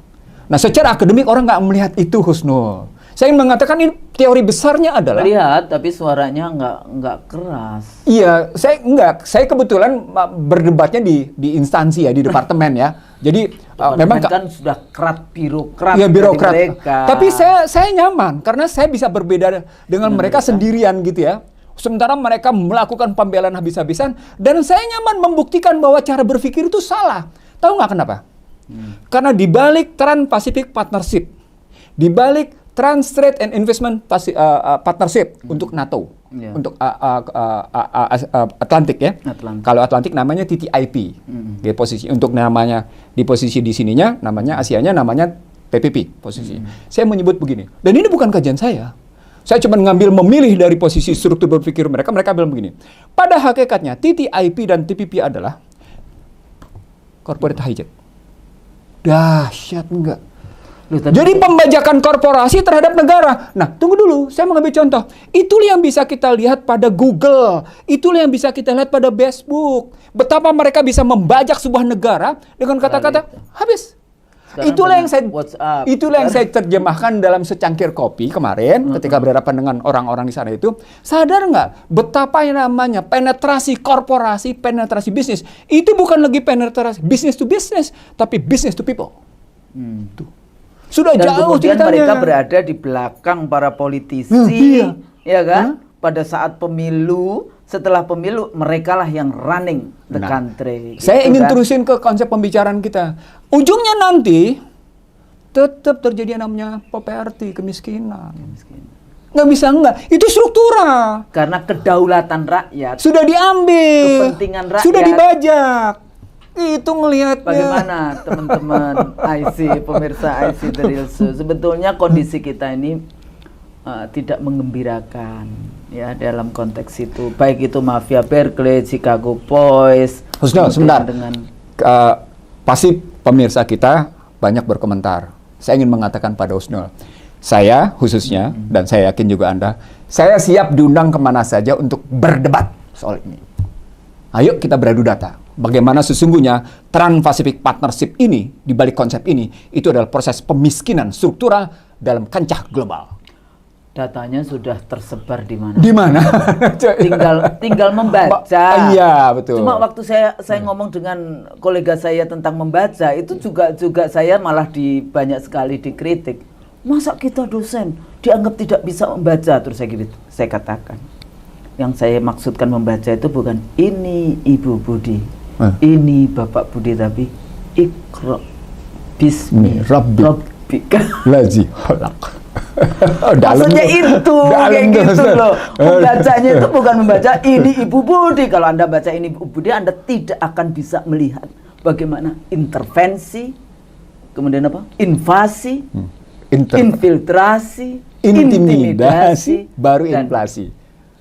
Nah, secara akademik orang nggak melihat itu, Husnul. Saya ingin mengatakan ini teori besarnya adalah lihat, tapi suaranya nggak keras. Iya, saya kebetulan berdebatnya di instansi ya, di departemen ya. Jadi memang kan sudah birokrat. Ya, birokrat. Mereka. Tapi saya nyaman karena saya bisa berbeda dengan mereka sendirian gitu ya. Sementara mereka melakukan pembelaan habis-habisan dan saya nyaman membuktikan bahwa cara berpikir itu salah. Tahu nggak kenapa? Karena di balik Trans-Pacific Partnership, di balik Trans-Trade and Investment Partnership untuk NATO, untuk Atlantik ya. Kalau Atlantik namanya TTIP, di posisi untuk namanya di posisi di sininya namanya Asianya namanya TPP posisi. Saya menyebut begini. Dan ini bukan kajian saya. Saya cuma memilih dari posisi struktur berpikir mereka. Mereka bilang begini. Pada hakikatnya TTIP dan TPP adalah corporate hijack. Dahsyat enggak? Jadi pembajakan korporasi terhadap negara. Nah, tunggu dulu, saya mengambil contoh. Itulah yang bisa kita lihat pada Google. Itulah yang bisa kita lihat pada Facebook. Betapa mereka bisa membajak sebuah negara dengan kata-kata habis. Itulah yang saya terjemahkan dalam secangkir kopi kemarin ketika berhadapan dengan orang-orang di sana itu. Sadar nggak betapa yang namanya penetrasi korporasi, penetrasi bisnis. Itu bukan lagi penetrasi business to business, tapi business to people. Tuh. Sudah Dan jauh kemudian ceritanya. mereka berada di belakang para politisi, ya kan? Pada saat pemilu, setelah pemilu, merekalah yang running the country. Saya gitu ingin kan? terusin ke konsep pembicaraan kita. Ujungnya nanti tetap terjadi yang namanya poverty, kemiskinan. Nggak bisa enggak. Itu struktural. Karena kedaulatan rakyat Sudah diambil. Kepentingan rakyat. Sudah dibajak. Itu ngelihatnya. Bagaimana teman-teman IC, pemirsa IC The Real Show? Sebetulnya kondisi kita ini tidak menggembirakan ya dalam konteks itu. Baik itu mafia Berkeley, Chicago Boys. Husnul, sebentar. Pasti pemirsa kita banyak berkomentar. Saya ingin mengatakan pada Husnul, saya khususnya, dan saya yakin juga Anda, saya siap diundang kemana saja untuk berdebat soal ini. Ayo kita beradu data. Bagaimana sesungguhnya Trans-Pacific Partnership ini, di balik konsep ini, itu adalah proses pemiskinan struktural dalam kancah global. Datanya sudah tersebar di mana? Di mana? tinggal membaca. Iya, betul. Cuma waktu saya ngomong dengan kolega saya tentang membaca, itu juga saya malah banyak sekali dikritik. Masa kita dosen dianggap tidak bisa membaca? Terus saya katakan, yang saya maksudkan membaca itu bukan ini Ibu Budi, ini Bapak Budi, tapi Iqra bismi rabbika lazi khalaq. Maksudnya itu kayak gitu loh. Membacanya itu bukan membaca ini Ibu Budi. Kalau Anda baca ini Ibu Budi, Anda tidak akan bisa melihat bagaimana intervensi, kemudian apa? Invasi, infiltrasi, intimidasi, baru inflasi.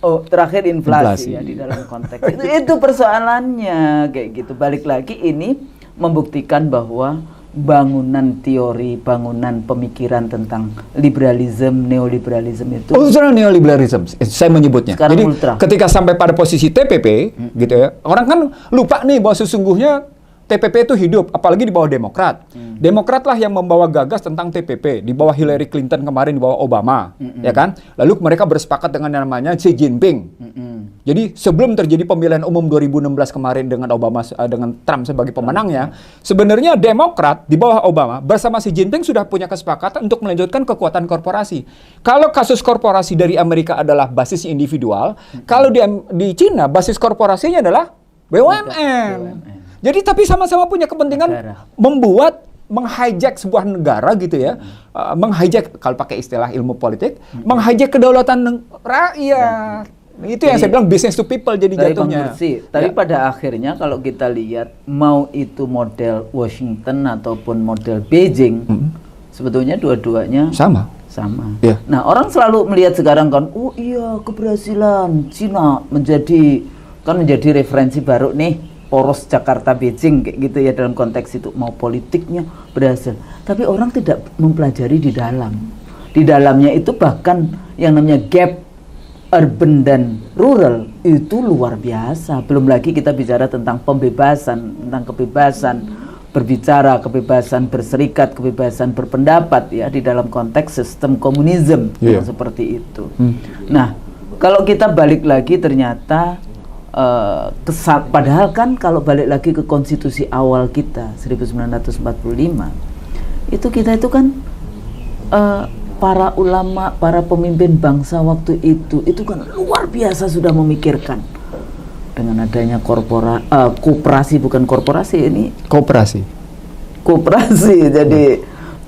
Oh, terakhir inflasi. Ya di dalam konteks itu persoalannya kayak gitu. Balik lagi ini membuktikan bahwa bangunan teori, bangunan pemikiran tentang liberalisme, neoliberalisme itu. Ultra neoliberalisme, saya menyebutnya. Sekarang jadi ultra. ketika sampai pada posisi TPP, gitu ya, orang kan lupa nih bahwa sesungguhnya TPP itu hidup, apalagi di bawah Demokrat. Demokrat lah yang membawa gagas tentang TPP, di bawah Hillary Clinton kemarin, di bawah Obama, ya kan? Lalu mereka bersepakat dengan yang namanya Xi Jinping. Jadi sebelum terjadi pemilihan umum 2016 kemarin dengan dengan Trump sebagai pemenangnya, sebenarnya Demokrat di bawah Obama bersama Xi Jinping sudah punya kesepakatan untuk melanjutkan kekuatan korporasi. Kalau kasus korporasi dari Amerika adalah basis individual, kalau di Cina basis korporasinya adalah BUMN. Jadi tapi sama-sama punya kepentingan menghijack sebuah negara gitu ya, menghijack kalau pakai istilah ilmu politik, menghijack kedaulatan rakyat. Itu yang saya bilang business to people jadi jatuhnya. Tapi pada akhirnya kalau kita lihat mau itu model Washington ataupun model Beijing, sebetulnya dua-duanya sama. Yeah. Nah, orang selalu melihat sekarang kan, oh iya keberhasilan Cina menjadi referensi baru nih. Poros Jakarta Beijing kayak gitu ya, dalam konteks itu mau politiknya berhasil, tapi orang tidak mempelajari di dalam. Di dalamnya itu bahkan yang namanya gap urban dan rural itu luar biasa. Belum lagi kita bicara tentang pembebasan, tentang kebebasan, berbicara, kebebasan berserikat, kebebasan berpendapat ya di dalam konteks sistem komunisme yang seperti itu. Nah, kalau kita balik lagi ternyata padahal kan kalau balik lagi ke konstitusi awal kita 1945 itu kita itu kan para ulama, para pemimpin bangsa waktu itu kan luar biasa sudah memikirkan dengan adanya koperasi, bukan korporasi ini koperasi jadi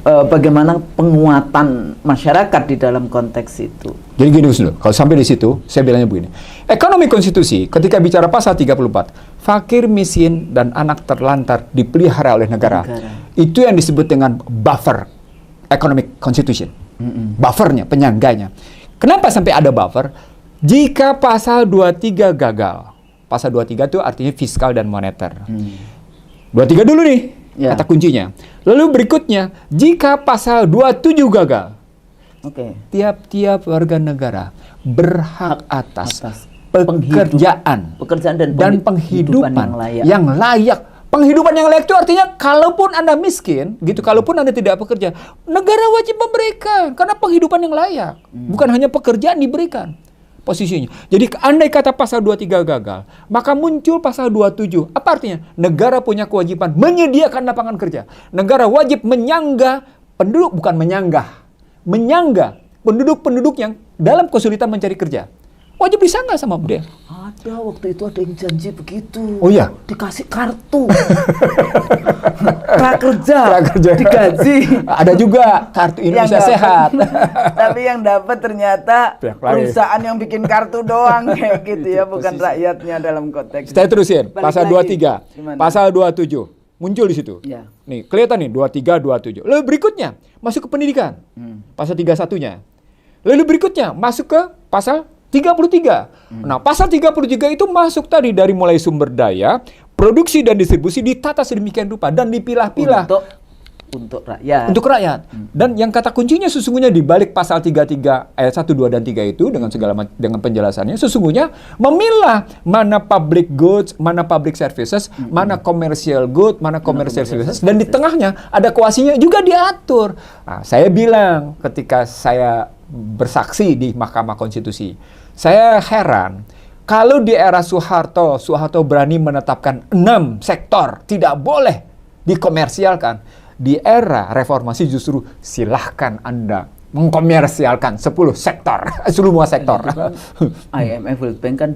bagaimana penguatan masyarakat di dalam konteks itu. Jadi gini Gus, kalau sampai di situ, saya bilangnya begini. Ekonomi konstitusi, ketika bicara pasal 34, fakir, miskin, dan anak terlantar dipelihara oleh negara. Itu yang disebut dengan buffer economic constitution. Buffernya, penyangganya. Kenapa sampai ada buffer? Jika pasal 23 gagal. Pasal 23 itu artinya fiskal dan moneter. 23 dulu nih, kata kuncinya. Lalu berikutnya, jika pasal 27 gagal, tiap-tiap warga negara berhak atas pekerjaan dan penghidupan yang layak. Penghidupan yang layak itu artinya kalaupun Anda miskin, gitu, kalaupun Anda tidak bekerja, negara wajib memberikan karena penghidupan yang layak. Bukan hanya pekerjaan diberikan posisinya. Jadi andai kata pasal 23 gagal, maka muncul pasal 27. Apa artinya? Negara punya kewajiban menyediakan lapangan kerja. Negara wajib menyangga penduduk, bukan menyangga penduduk-penduduk yang dalam kesulitan mencari kerja. Wajib disangga sama dia. Ada waktu itu ada yang janji begitu. Oh iya? Dikasih kartu. prakerja digaji. Ada juga kartu Indonesia Sehat. Tapi yang dapat ternyata perusahaan yang bikin kartu doang kayak gitu ya, bukan rakyatnya dalam konteks. Saya terusin. Pasal 23, pasal 27 muncul di situ. Ya. Nih, kelihatan nih 23, 27. Lalu berikutnya masuk ke pendidikan. Pasal 31-nya. Lalu berikutnya masuk ke pasal 33. Nah, pasal 33 itu masuk tadi dari mulai sumber daya, produksi dan distribusi ditata sedemikian rupa dan dipilah-pilah untuk rakyat. Untuk rakyat. Dan yang kata kuncinya sesungguhnya di balik pasal 33 ayat 1, 2 dan 3 itu dengan penjelasannya sesungguhnya memilah mana public goods, mana public services, mana commercial good, mana commercial services, dan di tengahnya ada kuasinya juga diatur. Nah, saya bilang ketika saya bersaksi di Mahkamah Konstitusi, saya heran kalau di era Soeharto berani menetapkan 6 sektor tidak boleh dikomersialkan. Di era reformasi justru silahkan Anda mengkomersialkan 10 sektor, semua sektor. IMF World Bank kan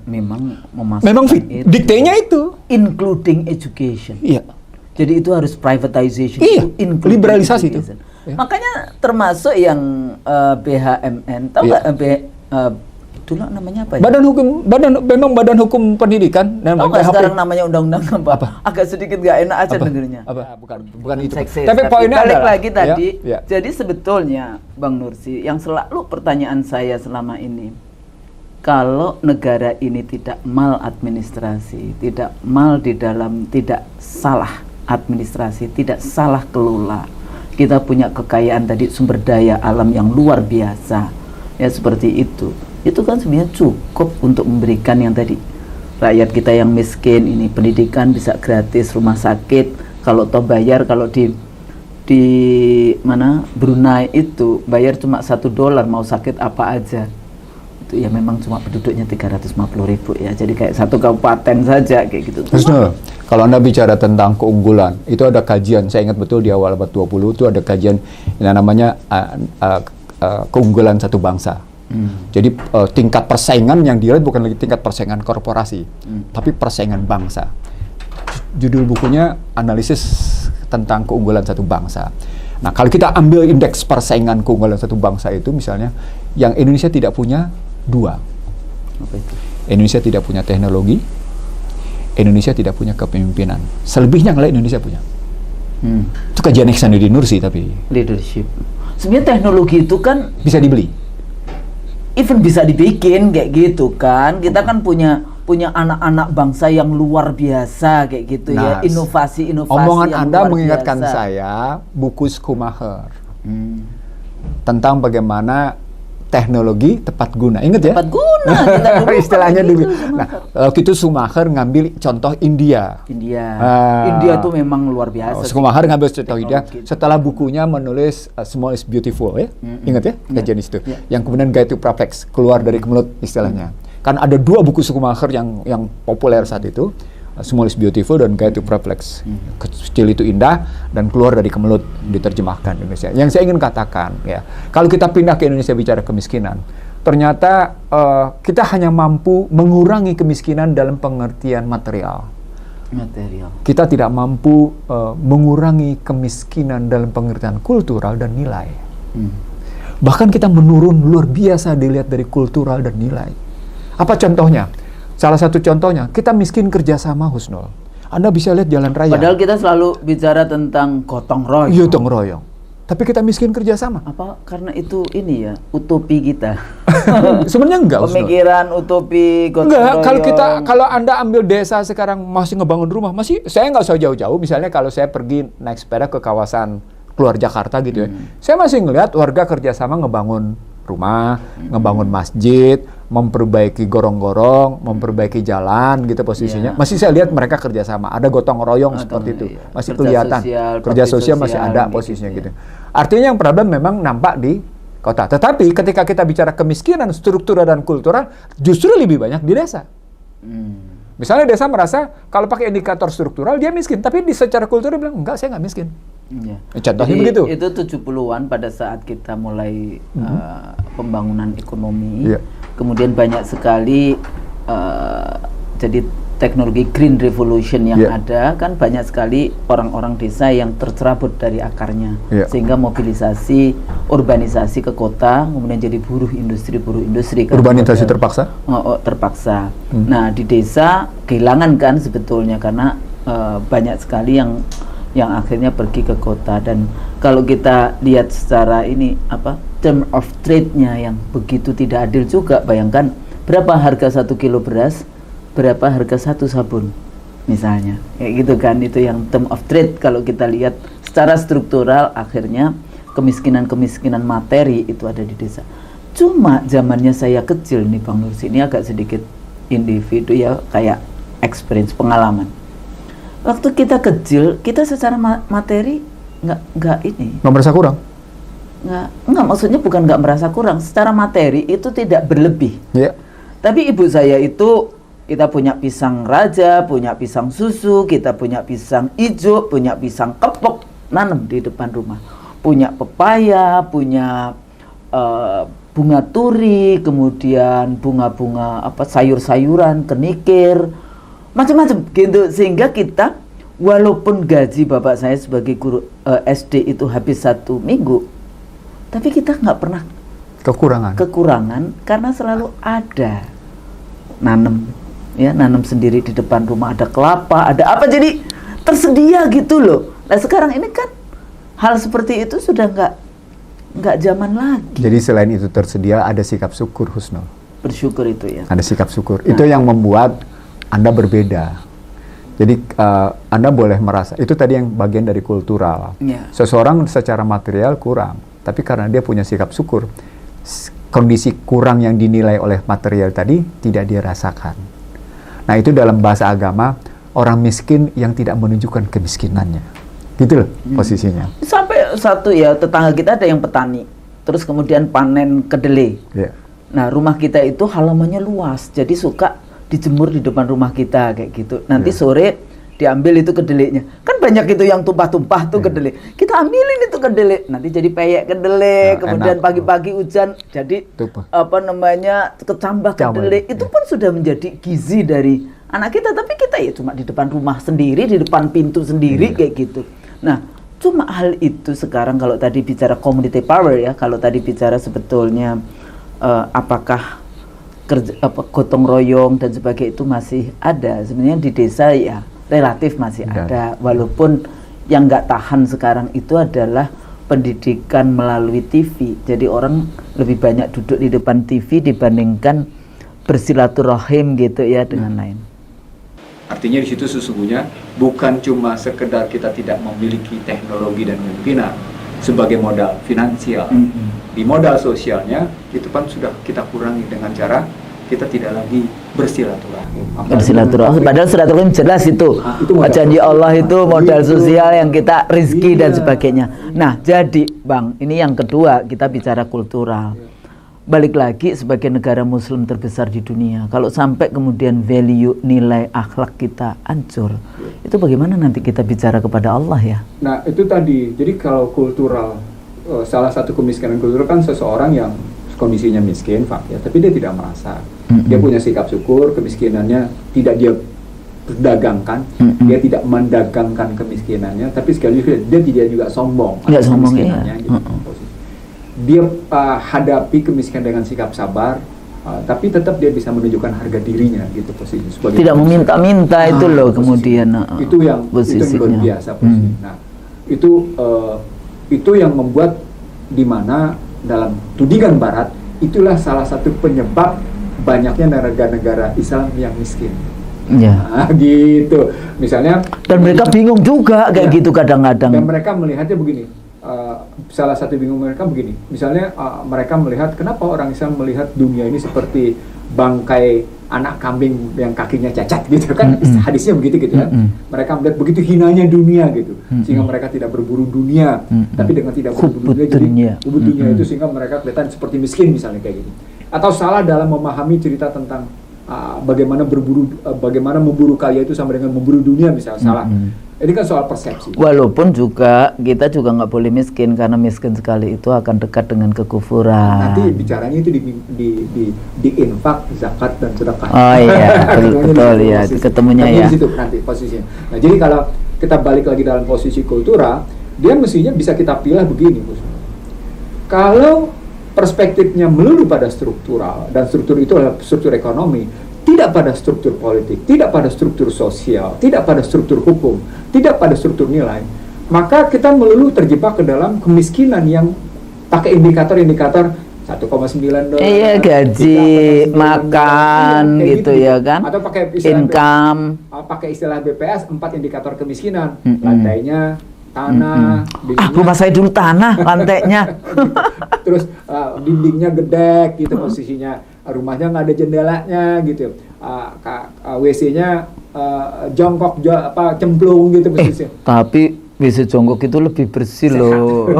memang memasukkan diktenya itu, including education. Iya. Jadi itu harus privatization. Iya, liberalisasi itu. Ya. Makanya termasuk yang BHMN, tahu nggak dulu namanya apa? Badan Hukum Pendidikan. Sekarang namanya undang-undang apa? Agak sedikit nggak enak aja dengernya. Bukan itu. Tapi poinnya balik lagi tadi. Jadi sebetulnya Bang Nursi, yang selalu pertanyaan saya selama ini, kalau negara ini tidak maladministrasi, tidak salah administrasi, tidak salah kelola, kita punya kekayaan tadi sumber daya alam yang luar biasa, ya seperti itu kan sebenarnya cukup untuk memberikan yang tadi rakyat kita yang miskin ini pendidikan bisa gratis, rumah sakit kalau toh bayar, kalau di mana Brunei itu bayar cuma $1 mau sakit apa aja. Ya memang cuma penduduknya 350.000 ya, jadi kayak satu kabupaten saja kayak gitu. Kalau Anda bicara tentang keunggulan, itu ada kajian, saya ingat betul di awal abad 20 itu ada kajian yang namanya keunggulan satu bangsa. Jadi tingkat persaingan yang dilihat bukan lagi tingkat persaingan korporasi, tapi persaingan bangsa. Judul bukunya analisis tentang keunggulan satu bangsa. Nah, kalau kita ambil indeks persaingan keunggulan satu bangsa itu misalnya, yang Indonesia tidak punya 2. Indonesia tidak punya teknologi, Indonesia tidak punya kepemimpinan. Selebihnya yang lain Indonesia punya. Itu kajian Ihsanuddin Nursi tapi. Leadership. Sebenarnya teknologi itu kan bisa dibeli. Even bisa dibikin kayak gitu kan. Kita kan punya anak-anak bangsa yang luar biasa kayak gitu ya. Inovasi-inovasi omongan yang Anda luar mengingatkan biasa. saya buku Schumacher. Tentang bagaimana teknologi tepat guna. Ingat ya? Tepat guna. sana kita dulu istilahnya dulu. Schumacher. Nah, waktu itu Schumacher ngambil contoh India. India tuh memang luar biasa. Schumacher ngambil contoh India setelah bukunya menulis Small is Beautiful ya. Ingat ya kajian itu. Yang kemudian Guide to Perfection keluar dari kemelut istilahnya. Kan ada 2 buku Schumacher yang populer saat itu. Small is Beautiful dan Guide to Perfection. Kecil itu indah dan keluar dari kemelut diterjemahkan di Indonesia. Yang saya ingin katakan ya, kalau kita pindah ke Indonesia bicara kemiskinan, ternyata kita hanya mampu mengurangi kemiskinan dalam pengertian material. Kita tidak mampu mengurangi kemiskinan dalam pengertian kultural dan nilai. Bahkan kita menurun luar biasa dilihat dari kultural dan nilai. Apa contohnya? Salah satu contohnya, kita miskin kerjasama, Husnul. Anda bisa lihat jalan raya. Padahal kita selalu bicara tentang gotong royong. Iya, gotong royong. Tapi kita miskin kerjasama. Apa? Karena itu ini ya, utopi kita. Sebenarnya enggak, Husnul. Pemikiran utopi gotong royong. Kalau Anda ambil desa sekarang masih ngebangun rumah, saya nggak usah jauh-jauh. Misalnya kalau saya pergi naik sepeda ke kawasan keluar Jakarta gitu ya, saya masih ngelihat warga kerjasama ngebangun rumah, ngebangun masjid, memperbaiki gorong-gorong, memperbaiki jalan gitu posisinya. Masih saya lihat mereka kerjasama, ada gotong royong seperti itu, masih kelihatan. Kerja sosial masih ada posisinya gitu. Artinya yang problem memang nampak di kota. Tetapi ketika kita bicara kemiskinan struktural dan kultural, justru lebih banyak di desa. Misalnya desa merasa kalau pakai indikator struktural dia miskin, tapi secara kultural bilang enggak, saya nggak miskin. Contohnya jadi, begitu. Itu 70-an pada saat kita mulai pembangunan ekonomi. Kemudian banyak sekali jadi teknologi Green Revolution yang ada, kan banyak sekali orang-orang desa yang tercerabut dari akarnya, sehingga mobilisasi urbanisasi ke kota, kemudian jadi buruh industri. Kan urbanisasi terpaksa? Terpaksa. Nah di desa kehilangan kan sebetulnya karena banyak sekali yang akhirnya pergi ke kota. Dan kalau kita lihat secara ini term of trade-nya yang begitu tidak adil juga. Bayangkan berapa harga 1 kilo beras, berapa harga 1 sabun misalnya, kayak gitu kan. Itu yang term of trade. Kalau kita lihat secara struktural, akhirnya kemiskinan materi itu ada di desa. Cuma zamannya saya kecil nih Bang Nursi, ini agak sedikit individu ya, kayak experience, pengalaman. Waktu kita kecil, kita secara materi nggak merasa kurang? Nggak, maksudnya bukan nggak merasa kurang. Secara materi itu tidak berlebih. Tapi ibu saya itu, kita punya pisang raja, punya pisang susu, kita punya pisang hijau, punya pisang kepok, nanam di depan rumah. Punya pepaya, punya bunga turi, kemudian bunga-bunga sayur-sayuran, kenikir, macam-macam gitu. Sehingga kita, walaupun gaji bapak saya sebagai guru SD itu habis 1 minggu, tapi kita nggak pernah kekurangan karena selalu ada nanam sendiri di depan rumah, ada kelapa, ada apa, jadi tersedia gitu loh. Nah sekarang ini kan hal seperti itu sudah nggak zaman lagi. Jadi selain itu tersedia, ada sikap syukur, Husnul. Bersyukur itu ya. Ada sikap syukur. Itu yang membuat Anda berbeda. Jadi Anda boleh merasa, itu tadi yang bagian dari kultural. Seseorang secara material kurang, tapi karena dia punya sikap syukur, kondisi kurang yang dinilai oleh material tadi tidak dirasakan. Nah itu dalam bahasa agama, orang miskin yang tidak menunjukkan kemiskinannya. Gitu loh posisinya. Sampai satu ya, tetangga kita ada yang petani, terus kemudian panen kedelai. Nah rumah kita itu halamannya luas, jadi suka dijemur di depan rumah kita kayak gitu. Nanti sore diambil itu kedelainya. Kan banyak itu yang tumpah-tumpah tuh kedelai. Kita ambilin itu kedelai. Nanti jadi peyek kedelai, kemudian pagi-pagi hujan jadi kecambah kedelai. Itu pun sudah menjadi gizi dari anak kita, tapi kita ya cuma di depan rumah sendiri, di depan pintu sendiri kayak gitu. Nah, cuma hal itu sekarang kalau tadi bicara community power ya, kalau tadi bicara sebetulnya apakah gotong royong dan sebagainya itu masih ada. Sebenarnya di desa ya relatif masih ada, walaupun yang nggak tahan sekarang itu adalah pendidikan melalui TV. Jadi orang lebih banyak duduk di depan TV dibandingkan bersilaturahim gitu ya dengan lain. Artinya di situ sesungguhnya bukan cuma sekedar kita tidak memiliki teknologi dan kemungkinan sebagai modal finansial. Di modal sosialnya itu kan sudah kita kurangi dengan cara kita tidak lagi bersilaturahim. Padahal silaturahim jelas itu. Janji Allah itu modal sosial yang kita rizki dan sebagainya. Nah, jadi Bang, ini yang kedua kita bicara kultural. Balik lagi sebagai negara muslim terbesar di dunia, kalau sampai kemudian value, nilai, akhlak kita hancur, itu bagaimana nanti kita bicara kepada Allah ya? Nah, itu tadi. Jadi kalau kultural, salah satu kemiskinan kultural kan seseorang yang kondisinya miskin, fakir, tapi dia tidak merasa. Dia punya sikap syukur, kemiskinannya tidak dia perdagangkan, dia tidak mendagangkan kemiskinannya, tapi sekali lagi dia tidak juga sombong atas kemiskinannya. Gitu. Dia hadapi kemiskinan dengan sikap sabar, tapi tetap dia bisa menunjukkan harga dirinya gitu posisi. Tidak meminta-minta itu loh kemudian. Itu yang luar biasa posisi. Nah, itu yang membuat di mana dalam tudingan Barat itulah salah satu penyebab banyaknya negara-negara Islam yang miskin. Ya. Nah, gitu. Misalnya. Dan mereka bingung juga kayak gitu kadang-kadang. Dan mereka melihatnya begini. Salah satu bingung mereka begini. Misalnya mereka melihat kenapa orang Islam melihat dunia ini seperti bangkai anak kambing yang kakinya cacat gitu kan, hadisnya begitu gitu kan. Mereka melihat begitu hinanya dunia gitu, sehingga mereka tidak berburu dunia, tapi dengan tidak berburu dunia jadi ubud dunia itu sehingga mereka kelihatan seperti miskin misalnya kayak gitu. Atau salah dalam memahami cerita tentang bagaimana memburu kaya itu sama dengan memburu dunia misalnya, salah. Ini kan soal persepsi. Walaupun juga kita juga nggak boleh miskin, karena miskin sekali itu akan dekat dengan kekufuran. Nanti bicaranya itu di infak, zakat dan sedekah. Oh iya, betul ya, ketemunya ya. Di situ nanti posisinya. Nah, jadi kalau kita balik lagi dalam posisi kultural, dia mestinya bisa kita pilih begini, Bos. Kalau perspektifnya melulu pada struktural, dan struktur itu adalah struktur ekonomi, tidak pada struktur politik, tidak pada struktur sosial, tidak pada struktur hukum, tidak pada struktur nilai, maka kita melulu terjebak ke dalam kemiskinan yang pakai indikator-indikator 1,9 dolar. Iya, gaji, makan, gitu ya kan? Atau pakai istilah income, pakai istilah BPS 4 indikator kemiskinan, lantainya, tanah, rumah saya dulu tanah, lantainya. Terus dindingnya gede gitu posisinya, rumahnya nggak ada jendelanya gitu, WC-nya jongkok cemplung gitu posisinya. Tapi WC jongkok itu lebih bersih loh.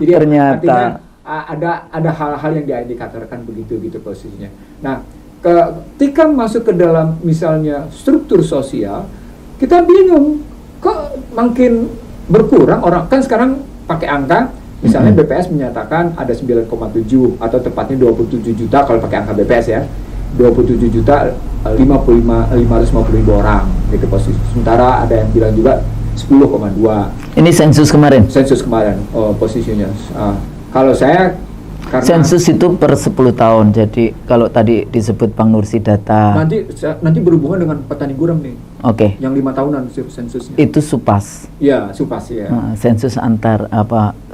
Jadi ternyata ada hal-hal yang diindikatorkan begitu gitu posisinya. Nah, ketika masuk ke dalam misalnya struktur sosial, kita bingung kok makin berkurang orang, kan sekarang pakai angka. Misalnya BPS menyatakan ada 9,7 atau tepatnya 27 juta kalau pakai angka BPS ya, 27 juta 550.000 orang gitu posisi. Sementara ada yang bilang juga 10,2. Ini sensus kemarin? Sensus kemarin posisinya. Kalau saya sensus itu per 10 tahun. Jadi kalau tadi disebut Bang Nursi data. Nanti berhubungan dengan petani gurem nih. Oke. Yang 5 tahunan sensusnya. Itu Supas. Ya, Supas ya. Sensus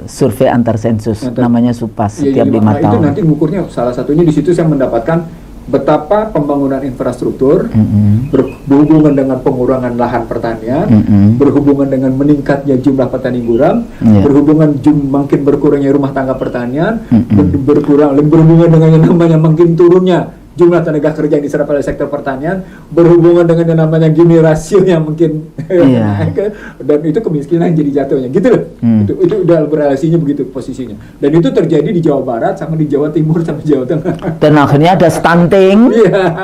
survei antar sensus namanya Supas setiap 5 tahun. Itu nanti ngukurnya salah satunya di situ saya mendapatkan betapa pembangunan infrastruktur berhubungan dengan pengurangan lahan pertanian, berhubungan dengan meningkatnya jumlah petani gurem, berhubungan makin berkurangnya rumah tangga pertanian, berhubungan dengan yang namanya makin turunnya jumlah tenaga kerja yang diserap oleh sektor pertanian, berhubungan dengan yang namanya Gini rasio yang mungkin dan itu kemiskinan jadi jatuhnya gitu loh. Itu udah berrelasinya begitu posisinya, dan itu terjadi di Jawa Barat sama di Jawa Timur sama Jawa Tengah, dan akhirnya ada stunting.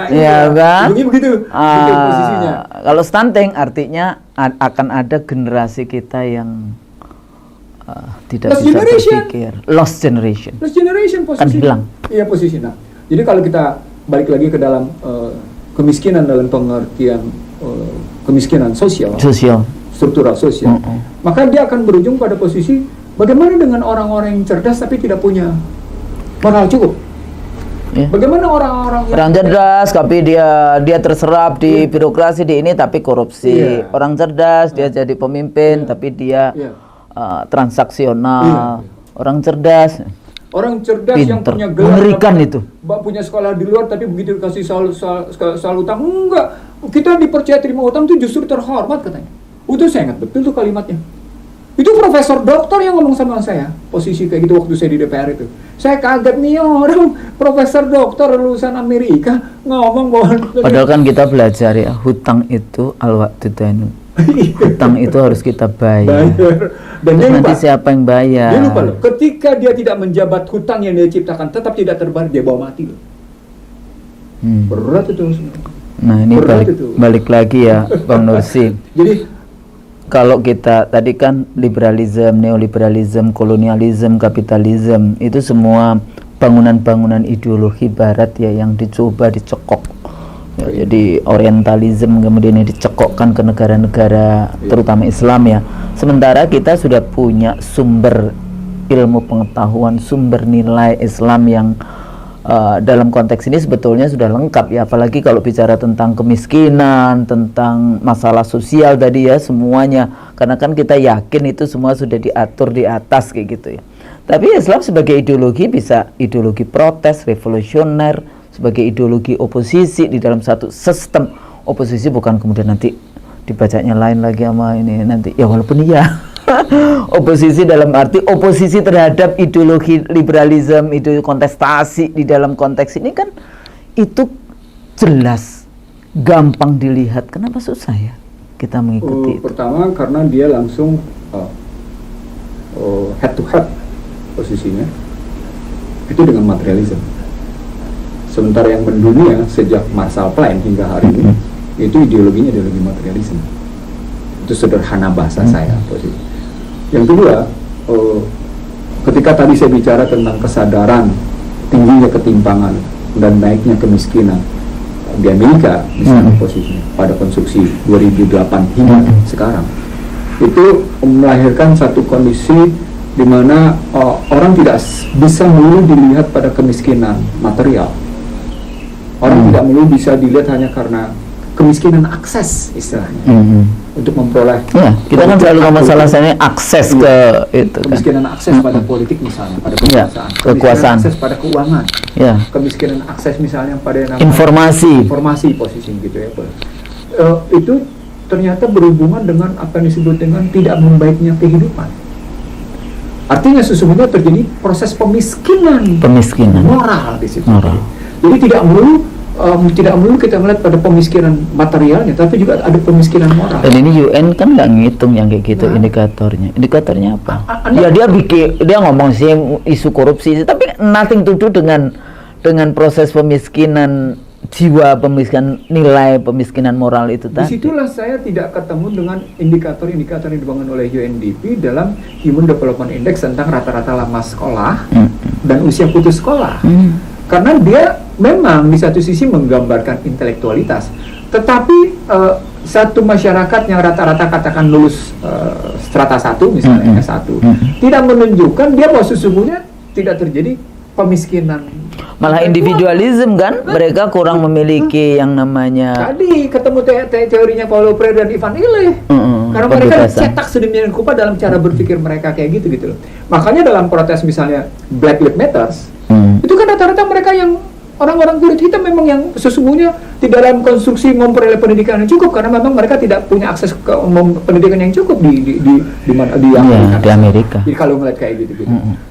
Iya kan begitu posisinya. Kalau stunting artinya akan ada generasi kita yang tidak bisa berpikir, lost generation posisinya. Kan hilang. Iya posisinya. Jadi kalau kita balik lagi ke dalam kemiskinan dalam pengertian kemiskinan sosial, struktural sosial, maka dia akan berujung pada posisi bagaimana dengan orang-orang yang cerdas tapi tidak punya moral cukup. Bagaimana orang-orang yang cerdas tapi dia terserap di birokrasi di ini tapi korupsi. Orang cerdas dia jadi pemimpin tapi dia transaksional. Orang cerdas yang punya gelar, mengerikan itu. Punya sekolah di luar, tapi begitu dikasih soal utang, enggak. Kita dipercaya terima utang itu justru terhormat katanya. Itu saya ingat betul tuh kalimatnya. Itu profesor doktor yang ngomong sama saya, posisi kayak gitu waktu saya di DPR itu. Saya kaget nih orang profesor doktor lulusan Amerika ngomong bahwa padahal kan kita belajar ya, hutang itu al-waqtu dainu. Hutang itu harus kita bayar. Dan dia nanti lupa, siapa yang bayar? Dia lupa loh, ketika dia tidak menjabat hutang yang dia ciptakan tetap tidak terbayar, dia bawa mati loh. Berat itu. Nah ini balik lagi ya Bang Nursi. Jadi kalau kita tadi kan liberalisme, neoliberalisme, kolonialisme, kapitalisme itu semua bangunan-bangunan ideologi Barat ya yang dicoba dicekok. Ya, jadi orientalisme kemudian dicekokkan ke negara-negara terutama Islam ya. Sementara kita sudah punya sumber ilmu pengetahuan, sumber nilai Islam yang dalam konteks ini sebetulnya sudah lengkap ya, apalagi kalau bicara tentang kemiskinan, tentang masalah sosial tadi ya, semuanya, karena kan kita yakin itu semua sudah diatur di atas kayak gitu ya. Tapi Islam sebagai ideologi bisa ideologi protes, revolusioner, sebagai ideologi oposisi di dalam satu sistem oposisi, bukan kemudian nanti dibacanya lain lagi sama ini nanti ya, walaupun iya oposisi dalam arti oposisi terhadap ideologi liberalisme, itu kontestasi di dalam konteks ini kan itu jelas gampang dilihat. Kenapa susah ya kita mengikuti itu? Pertama karena dia langsung head to head posisinya itu dengan materialisme. Sementara yang mendunia sejak Marshall Plan hingga hari ini itu ideologinya ideologi materialisme. Itu sederhana bahasa saya posisi. Yang kedua, ketika tadi saya bicara tentang kesadaran tingginya ketimpangan dan naiknya kemiskinan di Amerika, misalnya posisinya pada konstruksi 2008 hingga sekarang, itu melahirkan satu kondisi di mana orang tidak bisa melulu dilihat pada kemiskinan material. Orang tidak melulu bisa dilihat hanya karena kemiskinan akses istilahnya untuk memperoleh. Ya, kita kan selalu ngomong masalah saya akses ke itu kan. Kemiskinan akses pada politik misalnya, pada kekuasaan. Ya, kekuasaan. Akses pada keuangan. Ya. Kemiskinan akses misalnya pada informasi posisi gitu ya. Itu ternyata berhubungan dengan apa yang disebut dengan tidak membaiknya kehidupan. Artinya sesungguhnya terjadi proses pemiskinan moral di situ. Jadi tidak melulu kita melihat pada pemiskinan materialnya, tapi juga ada pemiskinan moral. Dan ini UN kan nggak ngitung yang kayak gitu indikatornya apa? Ya dia ngomong sih isu korupsi, tapi nothing to do dengan proses pemiskinan jiwa, pemiskinan nilai, pemiskinan moral itu tadi. Disitulah saya tidak ketemu dengan indikator-indikator yang dibangun oleh UNDP dalam Human Development Index tentang rata-rata lama sekolah dan usia putus sekolah. Karena dia memang di satu sisi menggambarkan intelektualitas, tetapi satu masyarakat yang rata-rata katakan lulus strata 1 misalnya S1 tidak menunjukkan dia bahwa sesungguhnya tidak terjadi pemiskinan. Malah individualisme kan, mereka kurang memiliki yang namanya. Tadi ketemu teorinya Paulo Freire dan Ivan Illich, karena mereka cetak sedemikian rupa dalam cara berpikir mereka kayak gitu loh. Makanya dalam protes misalnya Black Lives Matter, itu kan rata-rata mereka yang orang-orang kulit hitam memang yang sesungguhnya tidak dalam konstruksi memperoleh pendidikan yang cukup, karena memang mereka tidak punya akses ke pendidikan yang cukup di Amerika. Jadi kalau ngeliat kayak gitu.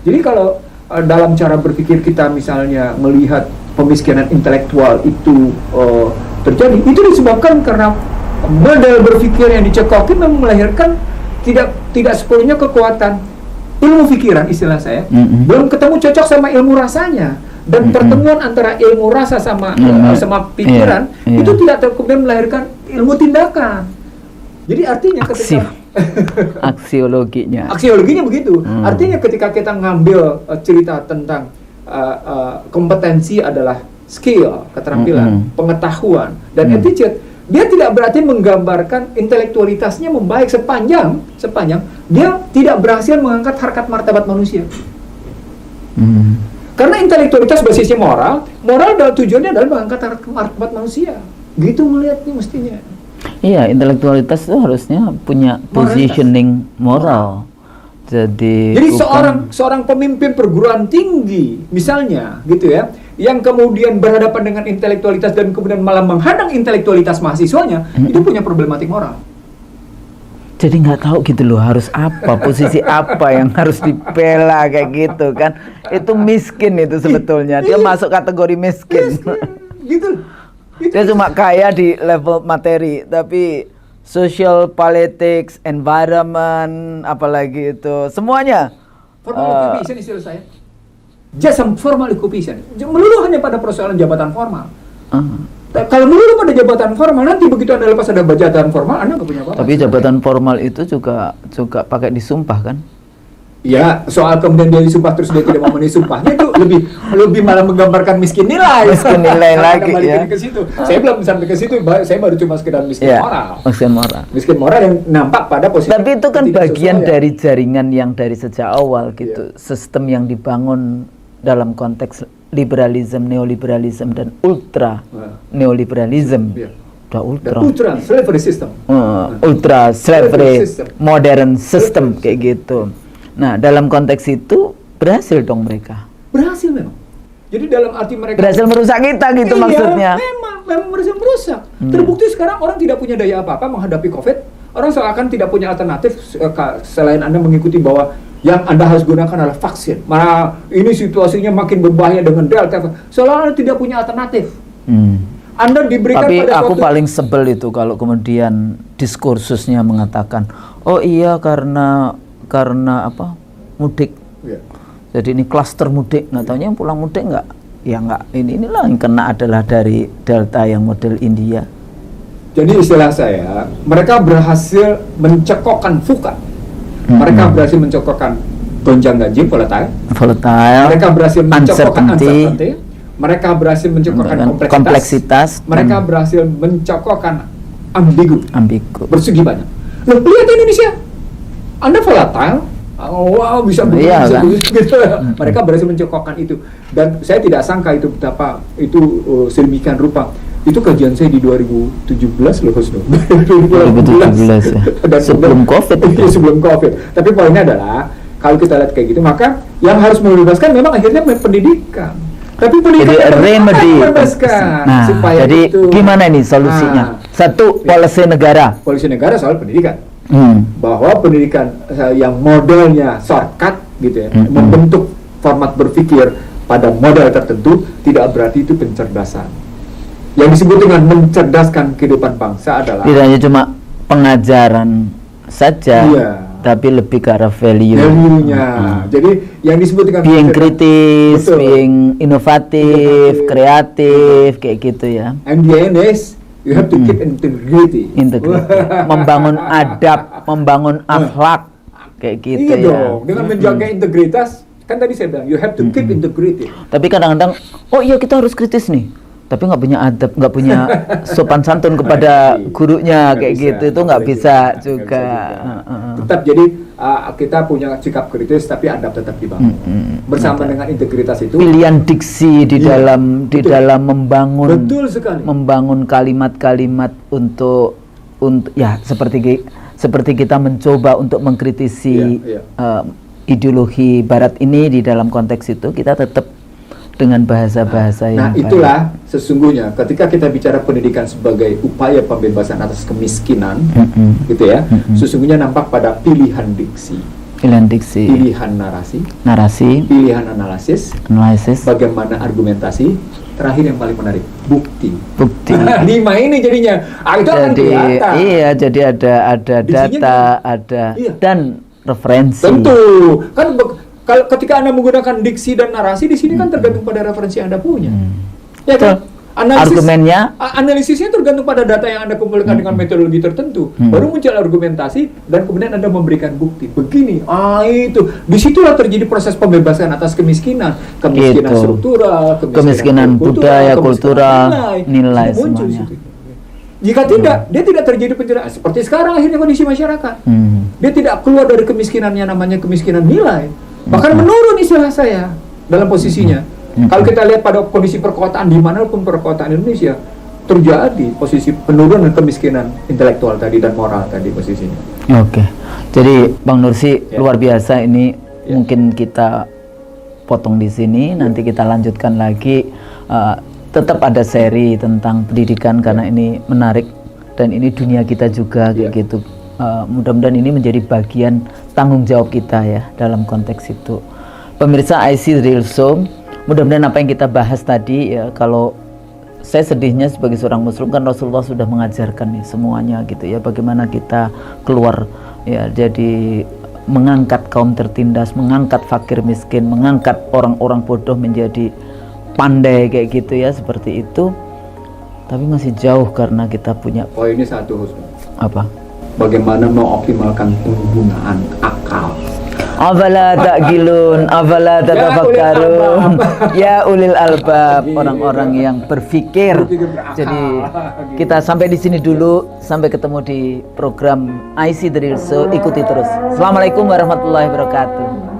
Jadi kalau dalam cara berpikir kita misalnya melihat pemiskinan intelektual itu terjadi, itu disebabkan karena model berpikir yang dicekokin memang melahirkan tidak sepenuhnya kekuatan ilmu pikiran istilah saya, belum ketemu cocok sama ilmu rasanya, dan pertemuan antara ilmu rasa sama pikiran itu tidak kemudian melahirkan ilmu tindakan. Jadi artinya ketika aksiologinya begitu. Artinya ketika kita ngambil cerita tentang kompetensi adalah skill, keterampilan, pengetahuan, dan attitude, dia tidak berarti menggambarkan intelektualitasnya membaik sepanjang dia tidak berhasil mengangkat harkat martabat manusia. Karena intelektualitas basisnya moral dan tujuannya adalah mengangkat harkat martabat manusia. Gitu melihatnya mestinya. Iya, intelektualitas itu harusnya punya positioning moral. Jadi seorang pemimpin perguruan tinggi misalnya gitu ya, yang kemudian berhadapan dengan intelektualitas dan kemudian malah menghadang intelektualitas mahasiswanya, itu punya problematik moral. jadi nggak tahu gitu loh harus apa, posisi apa yang harus dibela kayak gitu kan. Itu miskin itu sebetulnya, dia masuk kategori miskin. Gitu. Dia cuma kaya di level materi, tapi social, politics, environment, apalagi itu semuanya. Formal occupation istilah saya. Just some formal occupation. Melulu hanya pada persoalan jabatan formal. Kalau melulu pada jabatan formal, nanti begitu Anda lepas ada jabatan formal, Anda nggak punya apa-apa. Tapi jabatan formal itu juga pakai disumpah kan? Ya, soal kemudian dia disumpah terus dia tidak mau memenuhi sumpahnya itu lebih malah menggambarkan miskin nilai. Miskin nilai lagi ya. Ke situ. Saya belum sampai ke situ, saya baru cuma sekedar miskin moral. Miskin moral. Miskin moral yang nampak pada posisi. Tapi itu kan bagian dari jaringan yang dari sejak awal gitu. Sistem yang dibangun dalam konteks liberalisme, neoliberalisme dan ultra neoliberalisme. Udah ultra slavery system. Ultra slavery modern system kayak gitu. Nah, dalam konteks itu berhasil dong mereka. Berhasil memang. Jadi dalam arti mereka berhasil merusak kita gitu maksudnya. Memang berhasil merusak. Terbukti sekarang orang tidak punya daya apa-apa menghadapi COVID. Orang seakan tidak punya alternatif selain Anda mengikuti bahwa yang Anda harus gunakan adalah vaksin. Mana ini situasinya makin berbahaya dengan Delta. Seolah Anda tidak punya alternatif. Anda diberikan tapi pada aku paling sebel itu kalau kemudian diskursusnya mengatakan, oh iya karena apa mudik. Jadi ini klaster mudik. Nggak taunya yang pulang mudik nggak? Ya nggak. Inilah yang kena adalah dari Delta yang model India. Jadi istilah saya, mereka berhasil mencekokkan VUCA. Mereka berhasil mencokokkan gonjang ganjing volatile. Mereka berhasil mencokokkan uncertainty. Mereka berhasil mencokokkan kompleksitas. Mereka berhasil mencokokkan ambigu. Bersegi banyak. Loh, lihat Indonesia. Anda volatile. Wow, bisa begitu, bisa kan? Gitu. Mereka berhasil mencokokkan itu. Dan saya tidak sangka itu betapa itu sedemikian rupa. Itu kajian saya di 2017 loh, Husnu. 2017 ya. Dan sebelum COVID. Sebelum COVID. Tapi poinnya adalah kalau kita lihat kayak gitu, maka yang harus membebaskan memang akhirnya pendidikan. Tapi pendidikan membebaskan. Nah, jadi itu. Gimana nih solusinya? Satu, policy negara. Policy negara soal pendidikan. Bahwa pendidikan yang modelnya shortcut gitu ya, membentuk format berpikir pada model tertentu tidak berarti itu pencerdasan. Yang disebut dengan mencerdaskan kehidupan bangsa adalah tidak hanya cuma pengajaran saja, tapi lebih ke arah value-nya. Jadi yang disebut dengan being kritis, being inovatif, kreatif, kayak gitu ya. And the end is you have to keep integrity. Membangun adab, membangun akhlak, kayak gitu ya. Dong. Dengan menjaga integritas, kan tadi saya bilang you have to keep integrity. Tapi kadang-kadang, oh iya kita harus kritis nih. Tapi nggak punya adab, nggak punya sopan santun kepada gurunya kayak gitu, itu nggak bisa juga. Tetap jadi kita punya sikap kritis, tapi adab tetap dibangun. Bersama dengan integritas itu. Pilihan diksi di dalam membangun. Betul sekali. Membangun kalimat-kalimat untuk ya seperti kita mencoba untuk mengkritisi ideologi Barat ini di dalam konteks itu kita tetap dengan bahasa-bahasa yang itulah sesungguhnya ketika kita bicara pendidikan sebagai upaya pembebasan atas kemiskinan, gitu ya, sesungguhnya nampak pada pilihan diksi, pilihan narasi, pilihan analisis, bagaimana argumentasi, terakhir yang paling menarik, bukti. 5 ini jadinya, itu akan kelihatan. Iya, jadi ada data, ada dan referensi. Tentu, kan kalau ketika Anda menggunakan diksi dan narasi di sini kan tergantung pada referensi yang Anda punya. Ya kan? Analisisnya tergantung pada data yang Anda kumpulkan dengan metodologi tertentu. Baru muncul argumentasi dan kemudian Anda memberikan bukti. Begini, itu. Disitulah terjadi proses pembebasan atas kemiskinan struktural, kemiskinan budaya, kultural, nilai semuanya. Jika tidak, dia tidak terjadi pencerahan. Seperti sekarang akhirnya kondisi masyarakat. Dia tidak keluar dari kemiskinannya namanya kemiskinan nilai. Bahkan menurun istilah saya dalam posisinya. Kalau kita lihat pada kondisi perkotaan dimanapun perkotaan Indonesia terjadi posisi penurunan kemiskinan intelektual tadi dan moral tadi posisinya. Oke, jadi Bang Nursi luar biasa ini. Mungkin kita potong di sini, nanti kita lanjutkan lagi. Tetap ada seri tentang pendidikan karena ini menarik dan ini dunia kita juga kayak gitu. mudah-mudahan ini menjadi bagian tanggung jawab kita ya dalam konteks itu. Pemirsa IC Real Show, mudah-mudahan apa yang kita bahas tadi ya, kalau saya sedihnya sebagai seorang muslim kan Rasulullah sudah mengajarkan nih semuanya gitu ya, bagaimana kita keluar ya, jadi mengangkat kaum tertindas, mengangkat fakir miskin, mengangkat orang-orang bodoh menjadi pandai kayak gitu ya, seperti itu. Tapi masih jauh karena kita punya ini satu apa? Bagaimana mengoptimalkan penggunaan akal. Afala ta'qilun, afala tatafakkarun. Ya ulil albab, orang-orang yang berpikir. Jadi kita sampai di sini dulu, sampai ketemu di program IC The Real Show. Ikuti terus. Assalamualaikum warahmatullahi wabarakatuh.